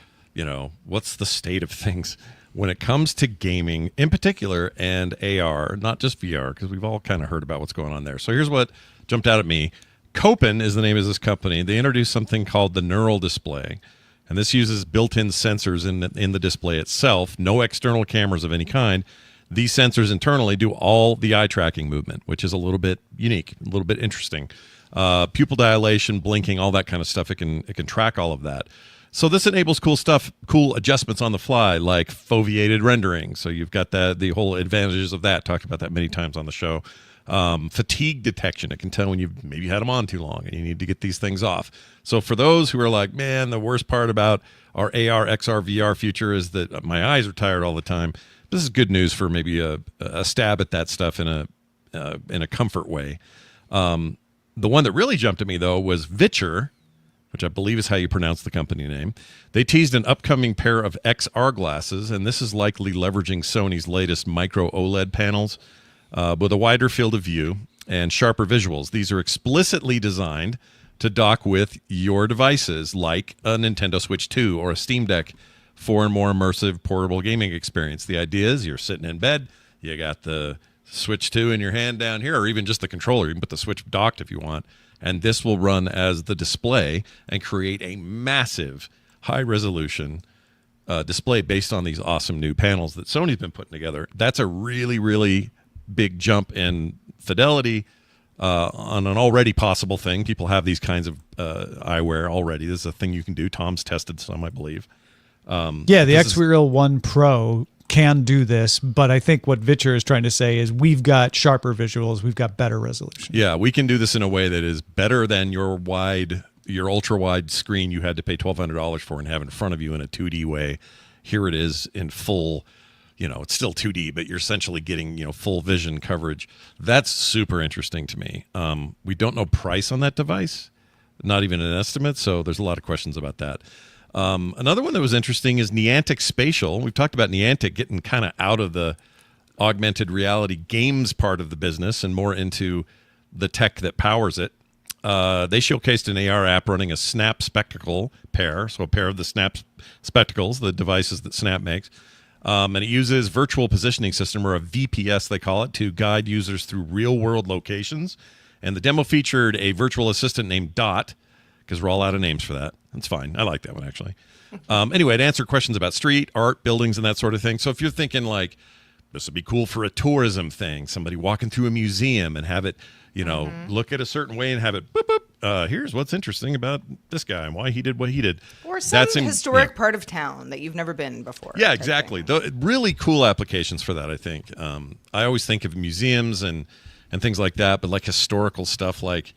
S4: what's the state of things when it comes to gaming in particular and AR, not just VR, because we've all kind of heard about what's going on there. So here's what jumped out at me. Copen is the name of this company. They introduced something called the Neural Display, and this uses built-in sensors in the display itself, no external cameras of any kind. These sensors internally do all the eye tracking movement, which is a little bit unique, a little bit interesting. Pupil dilation, blinking, all that kind of stuff. It can track all of that. So this enables cool stuff, cool adjustments on the fly, like foveated rendering. So you've got the whole advantages of that. Talked about that many times on the show. Fatigue detection. It can tell when you've maybe had them on too long and you need to get these things off. So for those who are like, man, the worst part about our AR, XR, VR future is that my eyes are tired all the time. This is good news for maybe a stab at that stuff in a comfort way. The one that really jumped at me, though, was Viture, which I believe is how you pronounce the company name. They teased an upcoming pair of XR glasses, and this is likely leveraging Sony's latest micro OLED panels with a wider field of view and sharper visuals. These are explicitly designed to dock with your devices, like a Nintendo Switch 2 or a Steam Deck, for a more immersive portable gaming experience. The idea is you're sitting in bed, you got the Switch 2 in your hand down here, or even just the controller. You can put the Switch docked if you want. And this will run as the display and create a massive high-resolution display based on these awesome new panels that Sony's been putting together. That's a really, really big jump in fidelity on an already possible thing. People have these kinds of eyewear already. This is a thing you can do. Tom's tested some, I believe.
S3: The Xreal 1 Pro can do this, but I think what Viture is trying to say is we've got sharper visuals, we've got better resolution.
S4: Yeah, we can do this in a way that is better than your ultra wide screen you had to pay $1,200 for and have in front of you in a 2D way. Here it is in full, it's still 2D, but you're essentially getting, full vision coverage. That's super interesting to me. We don't know price on that device, not even an estimate, so there's a lot of questions about that. Another one that was interesting is Niantic Spatial. We've talked about Niantic getting kind of out of the augmented reality games part of the business and more into the tech that powers it. They showcased an AR app running a Snap Spectacle pair, so a pair of the Snap Spectacles, the devices that Snap makes. And it uses virtual positioning system, or a VPS they call it, to guide users through real-world locations. And the demo featured a virtual assistant named Dot, because we're all out of names for that. That's fine. I like that one, actually. Anyway, to answer questions about street, art, buildings, and that sort of thing. So if you're thinking, like, this would be cool for a tourism thing, somebody walking through a museum and have it, look at a certain way and have it, boop, boop. Here's what's interesting about this guy and why he did what he did.
S2: Or some historic part of town that you've never been before.
S4: Yeah, exactly. Really cool applications for that, I think. I always think of museums and things like that, but like historical stuff, like,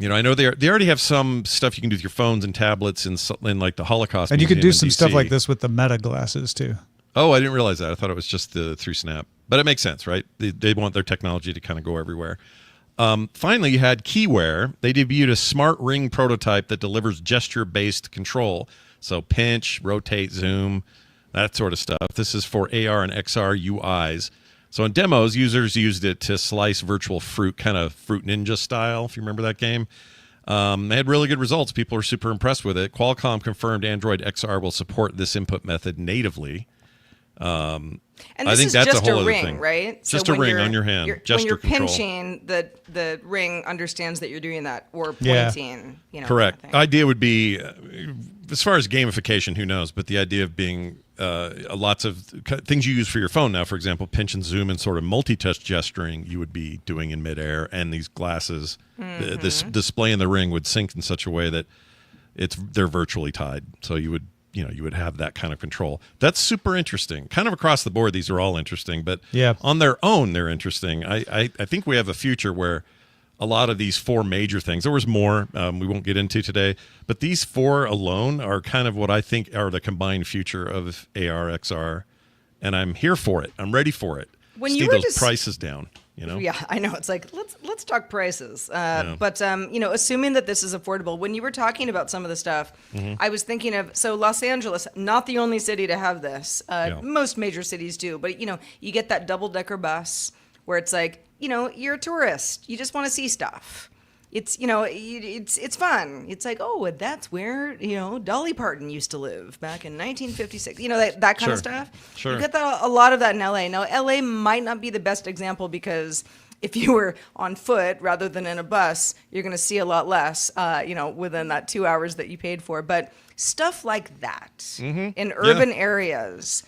S4: I know they already have some stuff you can do with your phones and tablets in like the Holocaust.
S3: And you could do some
S4: DC.
S3: stuff like this with the Meta glasses too.
S4: Oh, I didn't realize that. I thought it was just through Snap. But it makes sense, right? They want their technology to kind of go everywhere. Finally, you had Keyware. They debuted a smart ring prototype that delivers gesture-based control. So pinch, rotate, zoom, that sort of stuff. This is for AR and XR UIs. So in demos, users used it to slice virtual fruit, kind of Fruit Ninja style, if you remember that game. They had really good results. People are super impressed with it. Qualcomm confirmed Android XR will support this input method natively.
S2: And
S4: I
S2: this
S4: think
S2: is
S4: that's
S2: just
S4: a whole
S2: a
S4: other
S2: ring,
S4: thing.
S2: right?
S4: Just a
S2: when
S4: ring
S2: you're-
S4: on your hand.
S2: When
S4: Gesture
S2: you're
S4: control.
S2: pinching, the ring understands that you're doing that, or
S3: Yeah.
S2: pointing.
S4: Correct.
S2: Kind of thing.
S4: Idea would be, as far as gamification, who knows? But the idea of being lots of things you use for your phone now, for example, pinch and zoom and sort of multi-touch gesturing, you would be doing in midair, and these glasses, this display in the ring would sync in such a way that they're virtually tied. So you would have that kind of control. That's super interesting. Kind of across the board, these are all interesting, but
S3: Yeah.
S4: on their own, they're interesting. I think we have a future where a lot of these four major things, there was more we won't get into today, but these four alone are kind of what I think are the combined future of AR, XR, and I'm here for it. I'm ready for it.
S2: When
S4: See
S2: you were
S4: those prices down,
S2: Yeah, I know. It's like let's talk prices. But assuming that this is affordable, when you were talking about some of the stuff, I was thinking of Los Angeles, not the only city to have this. Most major cities do, but you get that double-decker bus where it's like, you're a tourist, you just want to see stuff. It's it's fun. It's like, oh, that's where Dolly Parton used to live back in 1956. That kind of stuff.
S4: Sure.
S2: You get a lot of that in LA. Now, LA might not be the best example because if you were on foot rather than in a bus, you're going to see a lot less. Within that 2 hours that you paid for. But stuff like that in urban areas,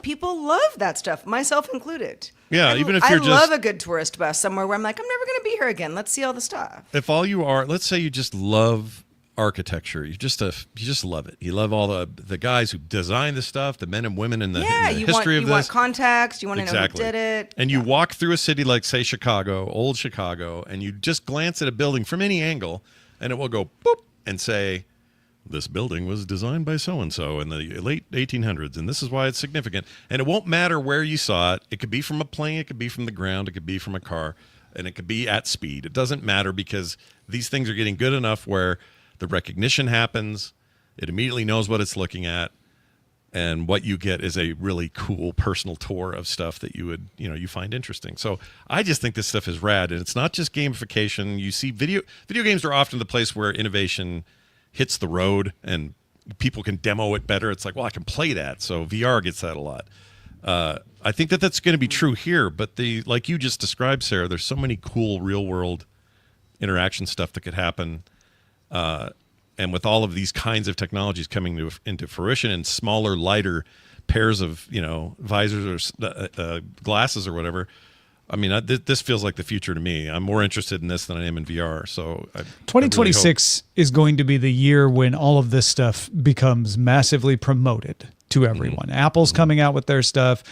S2: people love that stuff, myself included.
S4: Yeah, even if you're
S2: I love a good tourist bus somewhere where I'm like, I'm never going to be here again. Let's see all the stuff.
S4: If all you are, let's say you just love architecture, you just love it. You love all the guys who designed the stuff, the men and women in the history of this.
S2: You want context. You want to know who did it.
S4: And you walk through a city like, say, Chicago, old Chicago, and you just glance at a building from any angle, and it will go boop and say, this building was designed by so-and-so in the late 1800s, and this is why it's significant. And it won't matter where you saw it. It could be from a plane, it could be from the ground, it could be from a car, and it could be at speed. It doesn't matter because these things are getting good enough where the recognition happens, it immediately knows what it's looking at, and what you get is a really cool personal tour of stuff that you find interesting. So I just think this stuff is rad, and it's not just gamification. You see video games are often the place where innovation hits the road and people can demo it better. It's like, well, I can play that. So VR gets that a lot. I think that's going to be true here, but like you just described, Sarah, there's so many cool real world interaction stuff that could happen. And with all of these kinds of technologies coming into fruition in smaller, lighter pairs of, visors or glasses or whatever, I mean, this feels like the future to me. I'm more interested in this than I am in VR. So
S3: 2026 is going to be the year when all of this stuff becomes massively promoted to everyone. Apple's coming out with their stuff.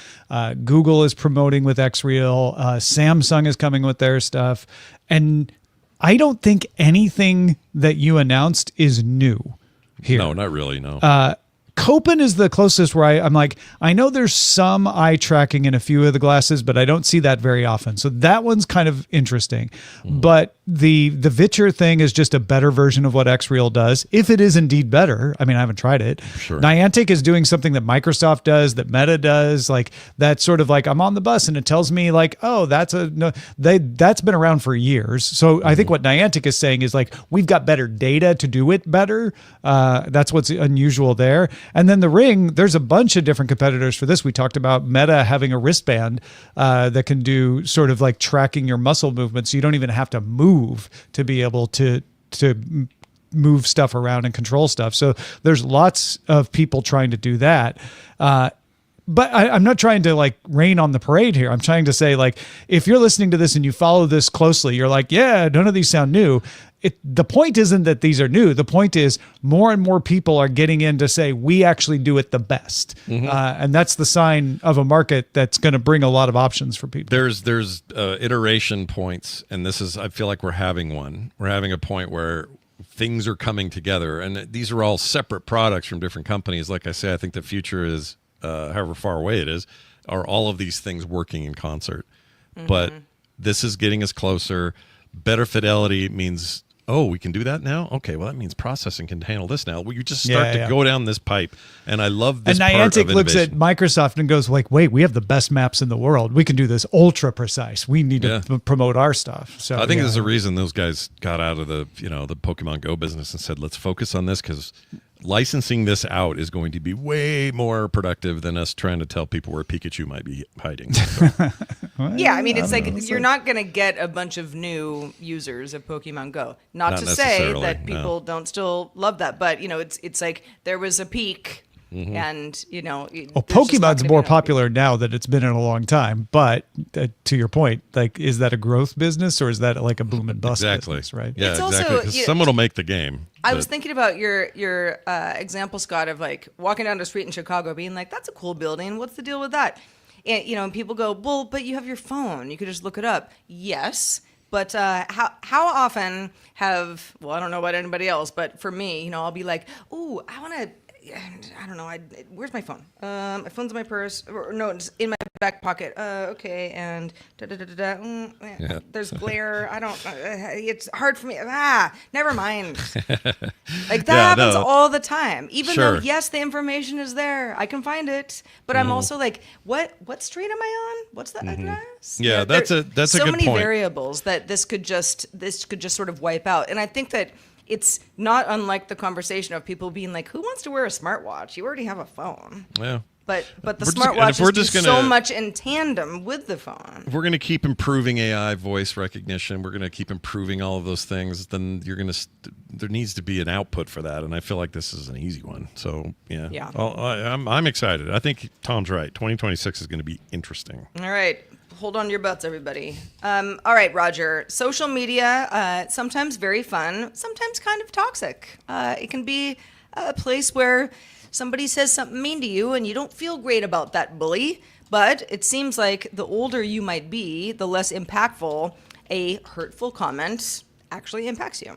S3: Google is promoting with XReal. Samsung is coming with their stuff. And I don't think anything that you announced is new here.
S4: No, not really, no.
S3: Copen is the closest where I'm like, I know there's some eye tracking in a few of the glasses, but I don't see that very often. So that one's kind of interesting. But the Viture thing is just a better version of what XReal does, if it is indeed better. I mean, I haven't tried it.
S4: Sure.
S3: Niantic is doing something that Microsoft does, that Meta does. Like that's sort of like I'm on the bus and it tells me like, oh, that's been around for years. So I think what Niantic is saying is like, we've got better data to do it better. That's what's unusual there. And then the Ring, there's a bunch of different competitors for this. We talked about Meta having a wristband that can do sort of like tracking your muscle movements. So you don't even have to move to be able to move stuff around and control stuff. So there's lots of people trying to do that. But I'm not trying to like rain on the parade here. I'm trying to say like, if you're listening to this and you follow this closely, you're like, yeah, none of these sound new. The point isn't that these are new. The point is more and more people are getting in to say, we actually do it the best. And that's the sign of a market that's going to bring a lot of options for people.
S4: There's iteration points, and I feel like we're having one. We're having a point where things are coming together, and these are all separate products from different companies. Like I say, I think the future is, however far away it is, are all of these things working in concert. But this is getting us closer. better fidelity means, oh, we can do that now? Okay, well, that means processing can handle this now. Well, you just start to go down this pipe, and I love this
S3: and
S4: part of
S3: Niantic looks at
S4: innovation.
S3: Microsoft and goes like, wait, we have the best maps in the world. We can do this ultra precise. We need to promote our stuff. So
S4: I think there's a reason those guys got out of the Pokemon Go business and said, let's focus on this, because licensing this out is going to be way more productive than us trying to tell people where Pikachu might be hiding.
S2: Yeah, I mean, it's like you're not going to get a bunch of new users of Pokemon Go. Not to say
S4: necessarily,
S2: that people don't still love that, but it's like there was a peak, and
S3: Well,
S2: there's just not
S3: Pokemon's
S2: gonna be
S3: more
S2: enough
S3: popular now than it's been in a long time. But to your point, like, is that a growth business or is that like a boom and bust
S4: Exactly.
S3: business, right?
S4: Yeah,
S2: It's also,
S4: exactly. 'Cause someone will make the game.
S2: I was thinking about your example, Scott, of like walking down the street in Chicago, being like, "That's a cool building. What's the deal with that?" And and people go, "Well, but you have your phone. You could just look it up." Yes, but how often I don't know about anybody else, but for me, I'll be like, "Ooh, I want to." I don't know. Where's my phone? My phone's in my purse. Or, no, it's in my back pocket. Okay, and there's glare. I don't. It's hard for me. Never mind. Like that happens all the time. Even though yes, the information is there, I can find it. But I'm also like, what street am I on? What's that address?
S4: Yeah, that's a good
S2: so many
S4: point.
S2: variables that this could just sort of wipe out. And I think that it's not unlike the conversation of people being like, who wants to wear a smartwatch? You already have a phone.
S4: Yeah.
S2: But the
S4: We're just-
S2: smartwatches do
S4: just
S2: so much in tandem with the phone.
S4: If we're going to keep improving AI voice recognition, we're going to keep improving all of those things, then there needs to be an output for that. And I feel like this is an easy one. So, yeah. I'm excited. I think Tom's right. 2026 is going to be interesting.
S2: All right. Hold on to your butts, everybody. All right, Roger. Social media, sometimes very fun, sometimes kind of toxic. It can be a place where somebody says something mean to you and you don't feel great about that bully. But it seems like the older you might be, the less impactful a hurtful comment actually impacts you.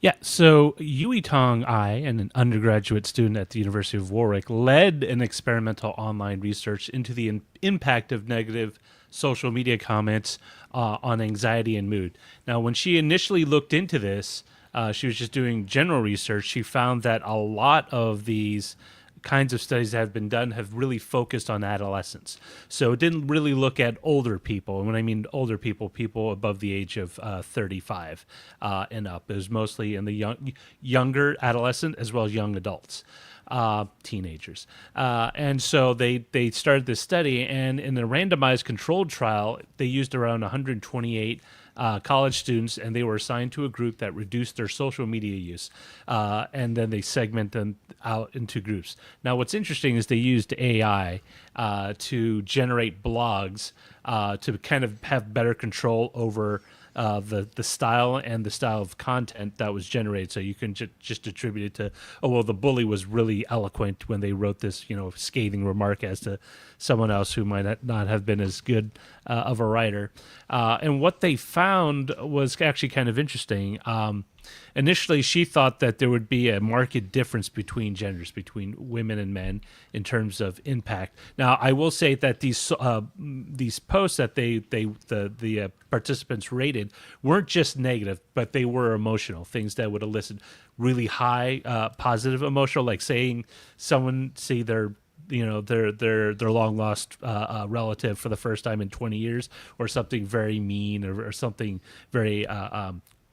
S5: Yeah, so Yui Tong Ai, an undergraduate student at the University of Warwick, led an experimental online research into the impact of negative social media comments on anxiety and mood. Now, when she initially looked into this, she was just doing general research. She found that a lot of these kinds of studies that have been done have really focused on adolescents. So it didn't really look at older people. And when I mean older people, people above the age of 35 and up. It was mostly in the younger adolescent as well as young adults. Teenagers. And so they started this study, and in a randomized controlled trial, they used around 128 college students, and they were assigned to a group that reduced their social media use. And then they segment them out into groups. Now, what's interesting is they used AI to generate blogs to kind of have better control over the style and the style of content that was generated. So you can just attribute it to, the bully was really eloquent when they wrote this, scathing remark as to someone else who might not have been as good of a writer. And what they found was actually kind of interesting. Initially, she thought that there would be a marked difference between genders, between women and men, in terms of impact. Now, I will say that these posts that the participants rated weren't just negative, but they were emotional, things that would elicit really high positive emotional, like saying someone see their long lost relative for the first time in 20 years, or something very mean, or something very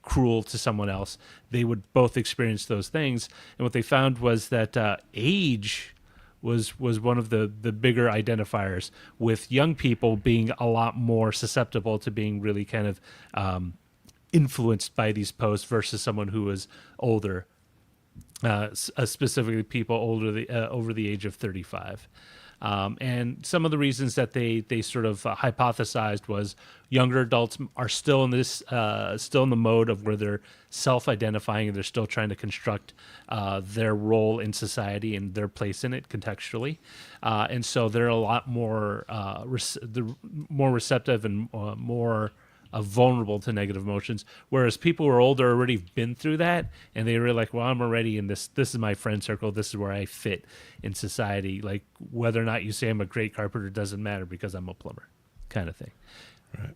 S5: cruel to someone else. They would both experience those things. And what they found was that age was one of the bigger identifiers, with young people being a lot more susceptible to being really kind of influenced by these posts versus someone who was older, specifically people over the age of 35. And some of the reasons that they sort of hypothesized was younger adults are still in the mode of where they're self-identifying, and they're still trying to construct their role in society and their place in it contextually, and so they're a lot more more receptive and more vulnerable to negative emotions, whereas people who are older already been through that, and they were like, well, I'm already in this is my friend circle, this is where I fit in society, like whether or not you say I'm a great carpenter doesn't matter because I'm a plumber, kind of thing.
S4: Right.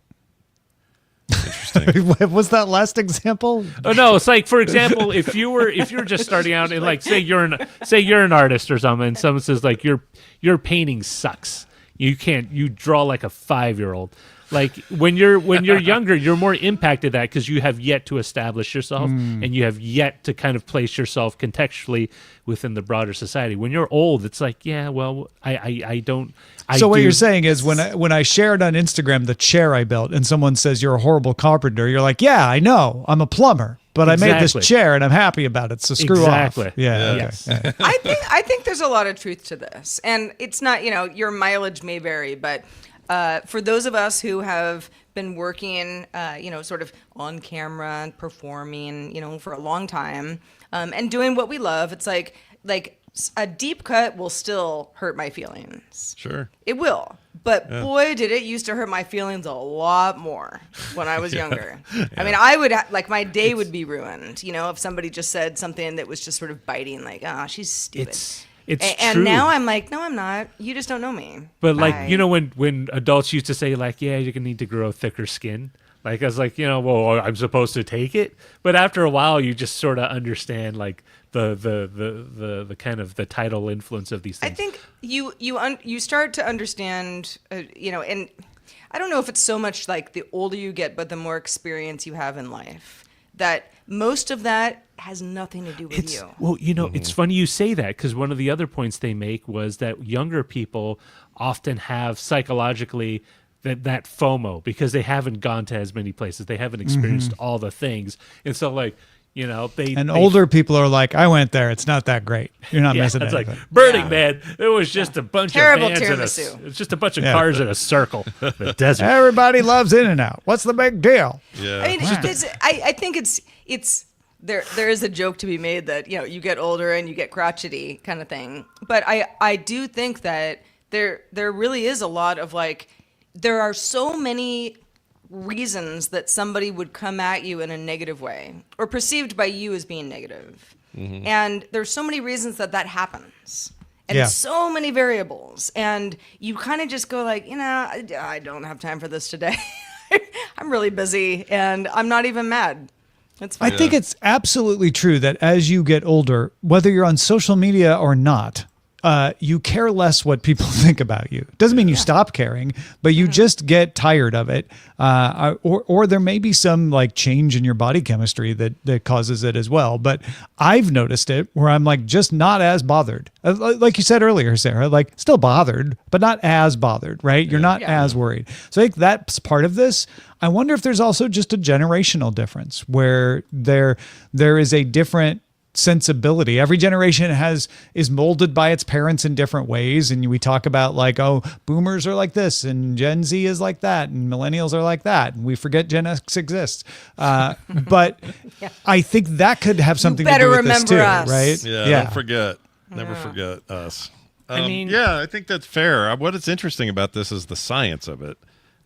S4: interesting.
S3: What's that last example?
S5: Oh no, it's like, for example, if you were just starting out and like say you're an artist or something, and someone says like your painting sucks. You draw like a 5-year-old. Like when you're younger, you're more impacted that because you have yet to establish yourself and you have yet to kind of place yourself contextually within the broader society. When you're old, it's like, yeah, well, I don't.
S3: So what you're saying is when I shared on Instagram the chair I built and someone says you're a horrible carpenter, you're like, yeah, I know, I'm a plumber, but I made this chair and I'm happy about it. So screw off. Yeah.
S5: Yes.
S3: Okay.
S2: I think there's a lot of truth to this, and it's not, your mileage may vary, but for those of us who have been working, sort of on camera and performing, for a long time, and doing what we love, it's like a deep cut will still hurt my feelings.
S4: Sure.
S2: It will. But boy, did it used to hurt my feelings a lot more when I was younger. I mean, I would, my day would be ruined, if somebody just said something that was just sort of biting, like, oh, she's stupid.
S5: It's
S2: and
S5: true.
S2: now I'm like, no, I'm not. You just don't know me.
S5: But
S2: Bye.
S5: like, when adults used to say like, yeah, you're gonna need to grow thicker skin. Like I was like, well, I'm supposed to take it. But after a while, you just sort of understand like the kind of the tidal influence of these things.
S2: I think you start to understand, and I don't know if it's so much like the older you get, but the more experience you have in life, that most of that has nothing to do with you.
S5: Well, it's funny you say that because one of the other points they make was that younger people often have psychologically that FOMO because they haven't gone to as many places. They haven't experienced all the things. And so like, older people are like, I went there. It's not that great. You're not missing it's
S3: anything.
S5: like Burning Man. It was just a bunch
S2: Terrible
S5: of vans
S2: tiramisu.
S5: it's just a bunch of cars in a circle. The desert.
S3: Everybody loves In-N-Out. What's the big deal?
S4: Yeah.
S2: I mean, I think it's there is a joke to be made that you get older and you get crotchety kind of thing. But I do think that there really is a lot of like, there are so many reasons that somebody would come at you in a negative way or perceived by you as being negative. And there's so many reasons that happens. And so many variables. And you kind of just go like, I don't have time for this today. I'm really busy and I'm not even mad. It's fine.
S3: I think it's absolutely true that as you get older, whether you're on social media or not, you care less what people think about you. Doesn't mean you stop caring, but you just get tired of it. Or there may be some like change in your body chemistry that causes it as well. But I've noticed it where I'm like just not as bothered. Like you said earlier, Sarah, like still bothered, but not as bothered, right? You're not as worried. So I think that's part of this. I wonder if there's also just a generational difference where there is a different sensibility. Every generation is molded by its parents in different ways. And we talk about like, oh, boomers are like this and Gen Z is like that and millennials are like that. And we forget Gen X exists. But I think that could have something to do with this too,
S2: us.
S3: right?
S4: Yeah. Don't forget. Never forget us. I think that's fair. What is interesting about this is the science of it,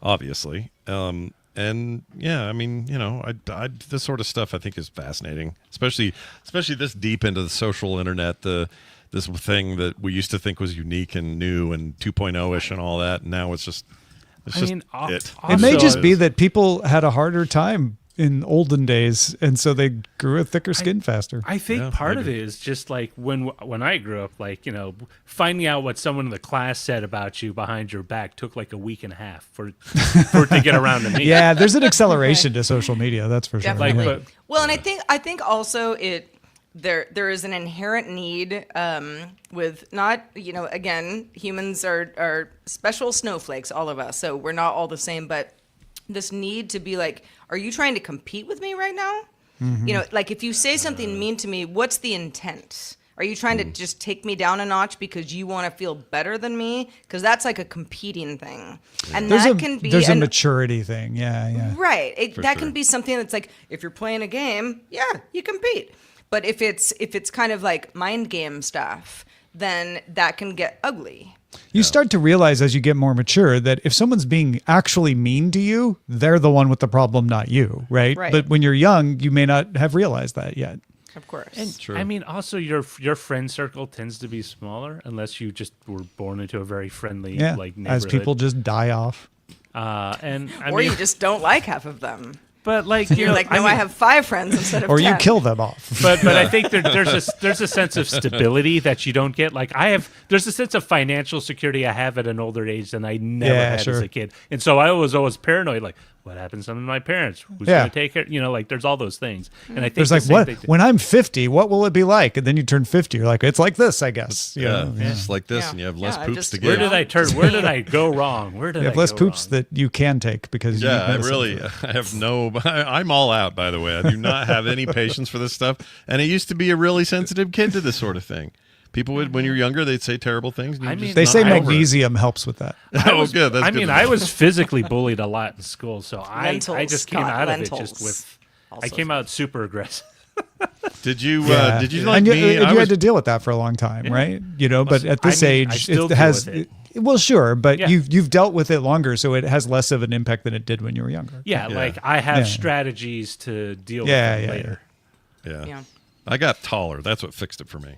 S4: obviously. And this sort of stuff I think is fascinating, especially this deep into the social internet, this thing that we used to think was unique and new and 2.0-ish and all that. And now it's just it.
S3: It may just be that people had a harder time in olden days, and so they grew a thicker skin faster.
S5: I think part of it is just like when I grew up, like, finding out what someone in the class said about you behind your back took like a week and a half for it to get around to me.
S3: Yeah, there's an acceleration to social media, that's for sure.
S2: Definitely.
S5: Like,
S2: well, and I think also there is an inherent need with not, again, humans are special snowflakes, all of us, so we're not all the same, but this need to be like, are you trying to compete with me right now? Like if you say something mean to me, what's the intent? Are you trying to just take me down a notch because you want to feel better than me? Because that's like a competing thing. And there's a
S3: maturity thing. Yeah.
S2: Right. That can be something that's like, if you're playing a game, you compete. But if it's kind of like mind game stuff, then that can get ugly.
S3: You start to realize as you get more mature that if someone's being actually mean to you, they're the one with the problem, not you, right? But when you're young, you may not have realized that yet.
S2: Of course.
S5: And
S4: True.
S5: I mean, also your friend circle tends to be smaller unless you just were born into a very friendly like neighborhood.
S3: As people just die off.
S5: And
S2: you just don't like half of them.
S5: But like
S2: You're like, no, I have 5 friends instead of
S3: Or
S2: 10.
S3: you kill them off.
S5: But I think there's a sense of stability that you don't get. Like there's a sense of financial security I have at an older age than I never had as a kid, and so I was always paranoid. Like, what happens to my parents? Who's going to take care? Like there's all those things. And I think
S3: there's like, what when I'm 50, what will it be like? And then you turn 50, you're like, it's like this, I guess.
S4: It's like this, and you have less poops to
S5: Where
S4: give.
S5: Where did I go wrong? Where did
S3: you have less poops that you can take because
S4: I have no. I'm all out. By the way, I do not have any patience for this stuff. And I used to be a really sensitive kid to this sort of thing. People would, when you're younger, they'd say terrible things.
S3: They say magnesium helps with that.
S4: Good. That's good.
S5: I was physically bullied a lot in school, so I just came out of it I came out super aggressive.
S4: Did you like
S3: and
S4: me?
S3: You had to deal with that for a long time, right? But at this age, it has. Well, sure, but you've dealt with it longer, so it has less of an impact than it did when you were younger.
S5: Yeah, like I have strategies to deal with it later.
S4: Yeah. I got taller. That's what fixed it for me.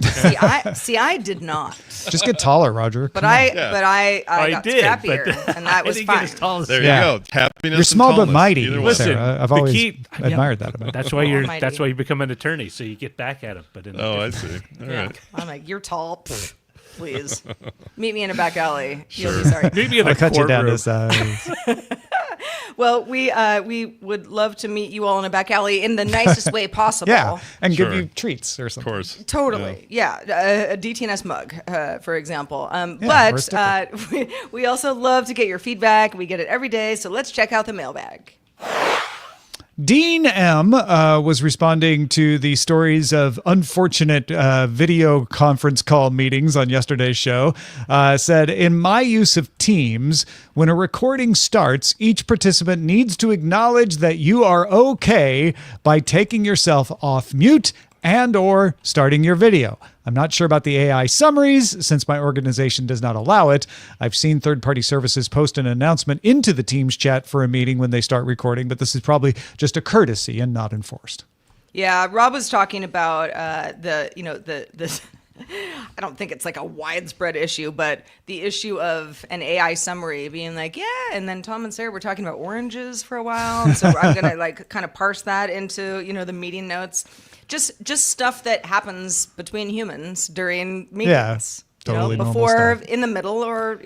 S2: I did not.
S3: Just get taller, Roger.
S2: But I got scrappier, and that was fine.
S4: There you go. Happiness.
S3: You're small but mighty.
S5: Listen,
S3: Sarah. I've always admired that about you.
S5: That's why you become an attorney, so you get back at him. But
S4: I see. All right.
S2: I'm like, you're tall. Please meet me in a back alley. Sure. You'll be sorry.
S5: Meet me in the
S3: I'll cut you down to
S5: courtroom.
S3: size.
S2: Well, we would love to meet you all in a back alley in the nicest way possible.
S3: Yeah, and give you treats or something.
S4: Of course.
S2: Totally. Yeah. A DTNS mug, for example. We also love to get your feedback. We get it every day. So let's check out the mailbag.
S3: Dean M. Was responding to the stories of unfortunate video conference call meetings on yesterday's show. Said, in my use of Teams, when a recording starts, each participant needs to acknowledge that you are okay by taking yourself off mute and or starting your video. I'm not sure about the AI summaries since my organization does not allow it. I've seen third-party services post an announcement into the Teams chat for a meeting when they start recording, but this is probably just a courtesy and not enforced.
S2: Yeah, Rob was talking about the I don't think it's like a widespread issue, but the issue of an AI summary being like, and then Tom and Sarah were talking about oranges for a while, so I'm gonna like kind of parse that into the meeting notes. Just stuff that happens between humans during meetings.
S3: Yeah, totally
S2: before,
S3: stuff.
S2: In the middle, or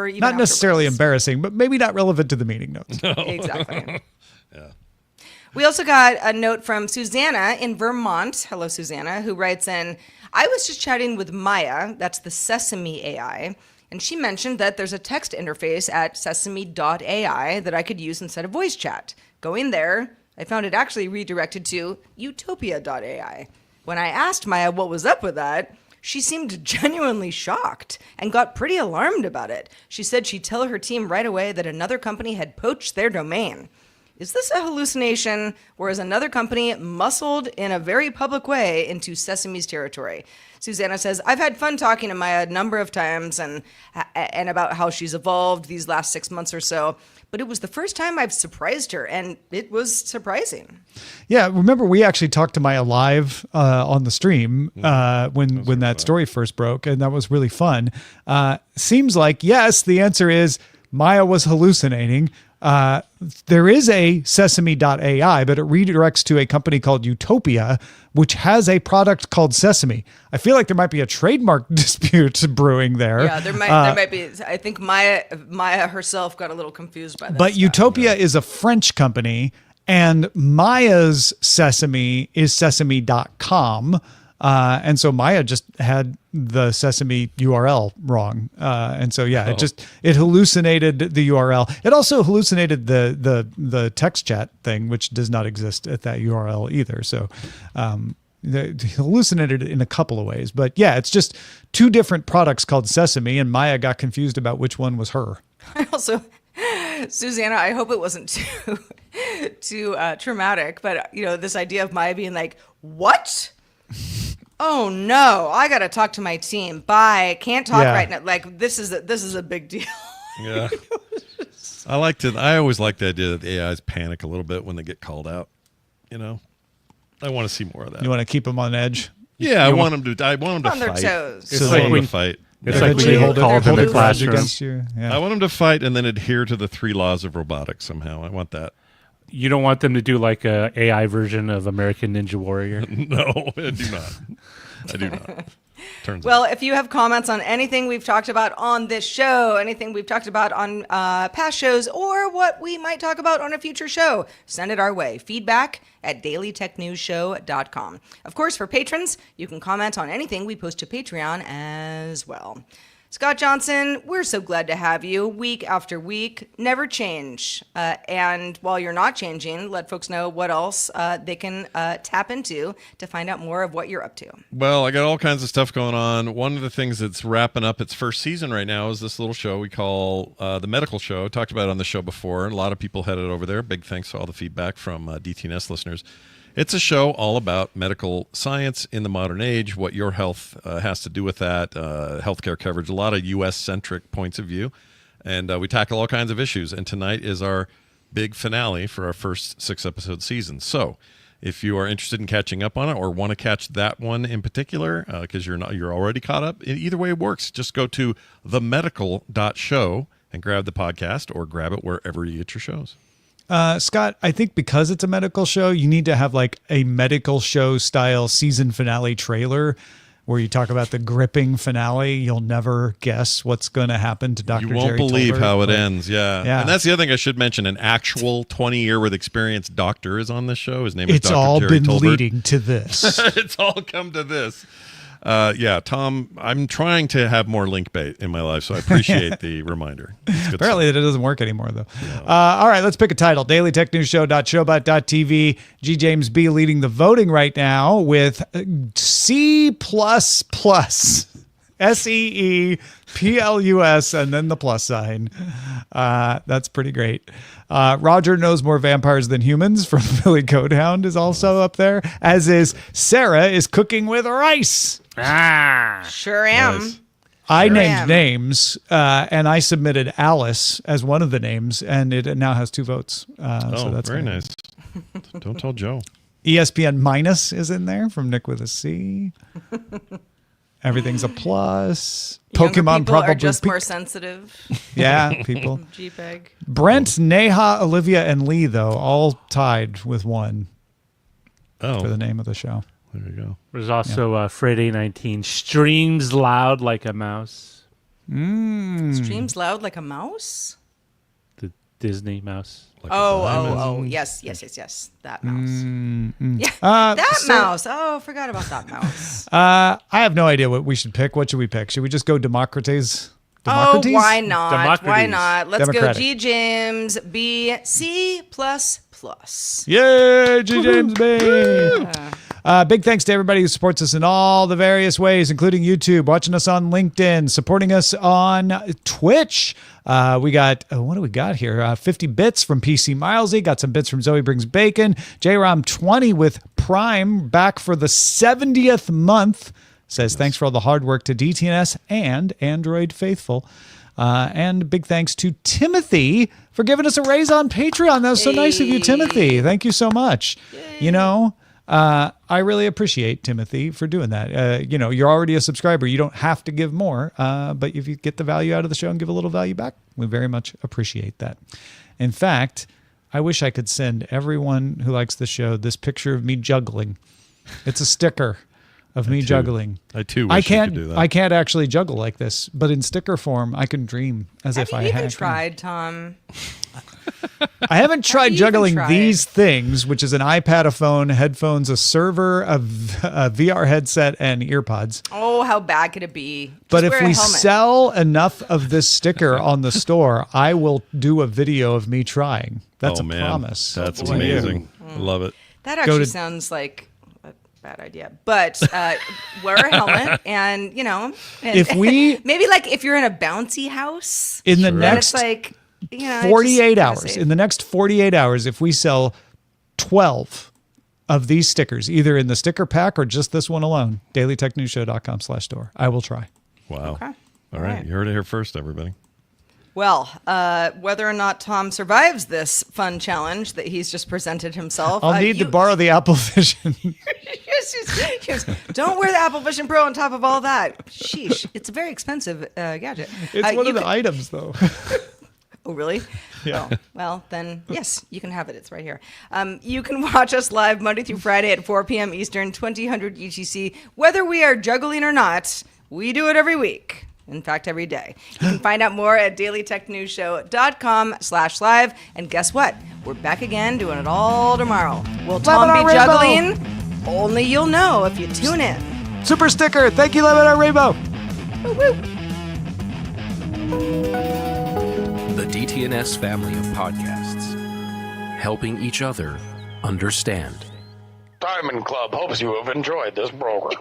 S2: even
S3: not necessarily
S2: afterwards.
S3: Embarrassing, but maybe not relevant to the meeting notes.
S2: Exactly.
S4: Yeah.
S2: We also got a note from Susanna in Vermont. Hello, Susanna, who writes in, I was just chatting with Maya, that's the Sesame AI, and she mentioned that there's a text interface at sesame.ai that I could use instead of voice chat. Going there, I found it actually redirected to utopia.ai. When I asked Maya what was up with that, she seemed genuinely shocked and got pretty alarmed about it. She said she'd tell her team right away that another company had poached their domain. Is this a hallucination, or is another company muscled in a very public way into Sesame's territory? Susanna says, I've had fun talking to Maya a number of times and about how she's evolved these last 6 months or so, but it was the first time I've surprised her, and it was surprising.
S3: Yeah, remember we actually talked to Maya live on the stream when that story first broke, and that was really fun. Seems like, yes, the answer is Maya was hallucinating. There is a Sesame.ai, but it redirects to a company called Utopia, which has a product called Sesame. I feel like there might be a trademark dispute brewing there.
S2: Yeah, there might be. I think Maya herself got a little confused by that.
S3: But
S2: stuff.
S3: Utopia is a French company, and Maya's Sesame is Sesame.com. And so Maya just had the Sesame URL wrong. And so, it hallucinated the URL. It also hallucinated the text chat thing, which does not exist at that URL either. So, it hallucinated it in a couple of ways, but yeah, it's just two different products called Sesame, and Maya got confused about which one was her.
S2: I also, Susanna, I hope it wasn't too traumatic, but this idea of Maya being like, what? Oh no, I gotta talk to my team. Bye. Can't talk right now. Like this is a big deal.
S4: Yeah. I always like the idea that the AIs panic a little bit when they get called out. I want to see more of that.
S3: You want to keep them on edge?
S4: Yeah, I want them to
S2: on
S4: fight.
S2: their toes.
S4: It's like when fight.
S5: It's like when you called in the classroom.
S3: Against you. Yeah.
S4: I want them to fight and then adhere to the 3 laws of robotics somehow. I want that.
S5: You don't want them to do like a AI version of American Ninja Warrior?
S4: No, I do not. I do not. Turns out.
S2: Well, if you have comments on anything we've talked about on this show, anything we've talked about on past shows, or what we might talk about on a future show, send it our way. Feedback@dailytechnewsshow.com. Of course, for patrons, you can comment on anything we post to Patreon as well. Scott Johnson, we're so glad to have you week after week. Never change. And while you're not changing, let folks know what else they can tap into to find out more of what you're up to.
S4: Well, I got all kinds of stuff going on. One of the things that's wrapping up its first season right now is this little show we call The Medical Show. I talked about it on the show before, and a lot of people headed over there. Big thanks to all the feedback from DTNS listeners. It's a show all about medical science in the modern age, what your health has to do with that, healthcare coverage, a lot of U.S.-centric points of view. And we tackle all kinds of issues. And tonight is our big finale for our first 6-episode season. So if you are interested in catching up on it or want to catch that one in particular, because you're already caught up, either way it works. Just go to themedical.show and grab the podcast or grab it wherever you get your shows.
S3: Scott, I think because it's a medical show, you need to have like a medical show style season finale trailer where you talk about the gripping finale. You'll never guess what's going to happen to Dr.
S4: You won't
S3: Jerry
S4: believe
S3: Tolbert,
S4: how it
S3: but-
S4: ends. Yeah. And that's the other thing I should mention. An actual 20-year with experience doctor is on this show. His name is
S3: It's
S4: Dr.
S3: all
S4: Jerry
S3: been
S4: Tolbert.
S3: leading to this.
S4: It's all come to this. Yeah, Tom, I'm trying to have more link bait in my life, so I appreciate the reminder. It's good
S3: Apparently,
S4: stuff.
S3: that doesn't work anymore, though. All right, let's pick a title. DailyTechNewsShow.showbot.tv. G. James B. leading the voting right now with C++. SEEPLUS, and then the plus sign. That's pretty great. Roger knows more vampires than humans from Billy Codehound is also up there, as is Sarah is cooking with rice.
S2: Sure am.
S4: Nice.
S3: I
S2: Sure
S3: named
S2: am.
S3: names, and I submitted Alice as one of the names, and it now has 2 votes.
S4: Oh,
S3: so that's
S4: very
S3: great.
S4: nice. Don't tell Joe.
S3: ESPN minus is in there from Nick with a C. Everything's a plus.
S2: Younger
S3: Pokemon
S2: people
S3: probably
S2: are just
S3: peak-
S2: more sensitive.
S3: Yeah, people.
S2: JPEG.
S3: Brent, Neha, Olivia, and Lee, though, all tied with 1
S4: Oh,
S3: for the name of the show.
S4: there you go.
S5: There's also Friday 19 streams loud like a mouse.
S2: Streams loud like a mouse?
S5: The Disney mouse.
S4: Like a diamond.
S2: Oh, yes. That mouse. Yeah,
S3: Uh,
S2: that
S3: so-
S2: mouse. Oh, forgot about that mouse.
S3: I have no idea what we should pick. What should we pick? Should we just go Democrates?
S2: Oh, why not? Why
S5: Democrates.
S2: not? Let's
S3: Democratic.
S2: go G. James B. C++.
S3: Yay, G. James B. Big thanks to everybody who supports us in all the various ways, including YouTube, watching us on LinkedIn, supporting us on Twitch. We got, what do we got here? 50 bits from PC Milesy. Got some bits from Zoe Brings Bacon. JROM20 with Prime back for the 70th month. Says thanks for all the hard work to DTNS and Android Faithful. And big thanks to Timothy for giving us a raise on Patreon. That was so nice of you, Timothy. Thank you so much. You know, I really appreciate Timothy for doing that. You're already a subscriber. You don't have to give more, but if you get the value out of the show and give a little value back, we very much appreciate that. In fact, I wish I could send everyone who likes the show this picture of me juggling. It's a sticker of me juggling.
S4: I too wish you could do that.
S3: I can't actually juggle like this, but in sticker form, I can dream as
S2: Have
S3: if
S2: you
S3: I
S2: even
S3: had.
S2: tried, Tom?
S3: I haven't tried
S2: you even
S3: juggling
S2: tried?
S3: these things, which is an iPad, a phone, headphones, a server, a VR headset, and earpods.
S2: Oh, how bad could it be? Just
S3: But if
S2: wear a
S3: we
S2: helmet.
S3: sell enough of this sticker on the store, I will do a video of me trying. That's
S4: oh,
S3: a
S4: man.
S3: promise.
S4: That's
S3: to you.
S4: amazing. I love it.
S2: That actually
S3: to-
S2: sounds like a bad idea. But wear a helmet, and and
S3: If we-
S2: maybe like if you're in a bouncy house,
S3: In the
S2: then
S3: next
S2: it's like
S3: 48
S2: just
S3: hours.
S2: safe.
S3: In the next 48 hours, if we sell 12 of these stickers, either in the sticker pack or just this one alone, dailytechnewsshow.com/store, I will try.
S4: Wow.
S2: Okay.
S4: All right. You heard it here first, everybody.
S2: Well, whether or not Tom survives this fun challenge that he's just presented himself,
S3: I'll need to borrow the Apple Vision.
S2: Yes, don't wear the Apple Vision Pro on top of all that. Sheesh, it's a very expensive gadget.
S3: It's one
S2: you
S3: of the
S2: could-
S3: items, though.
S2: Oh, really?
S3: Yeah.
S2: Oh, well, then, yes, you can have it. It's right here. You can watch us live Monday through Friday at 4 p.m. Eastern, 2000 UTC. Whether we are juggling or not, we do it every week. In fact, every day. You can find out more at dailytechnewsshow.com/live. And guess what? We're back again doing it all tomorrow. Will Tom
S3: Lemon
S2: be
S3: on
S2: juggling? Only you'll know if you tune in.
S3: Super sticker. Thank you, Lemon on Rainbow.
S2: Woo-woo.
S6: The DTNS family of podcasts, helping each other understand.
S7: Diamond Club hopes you have enjoyed this program.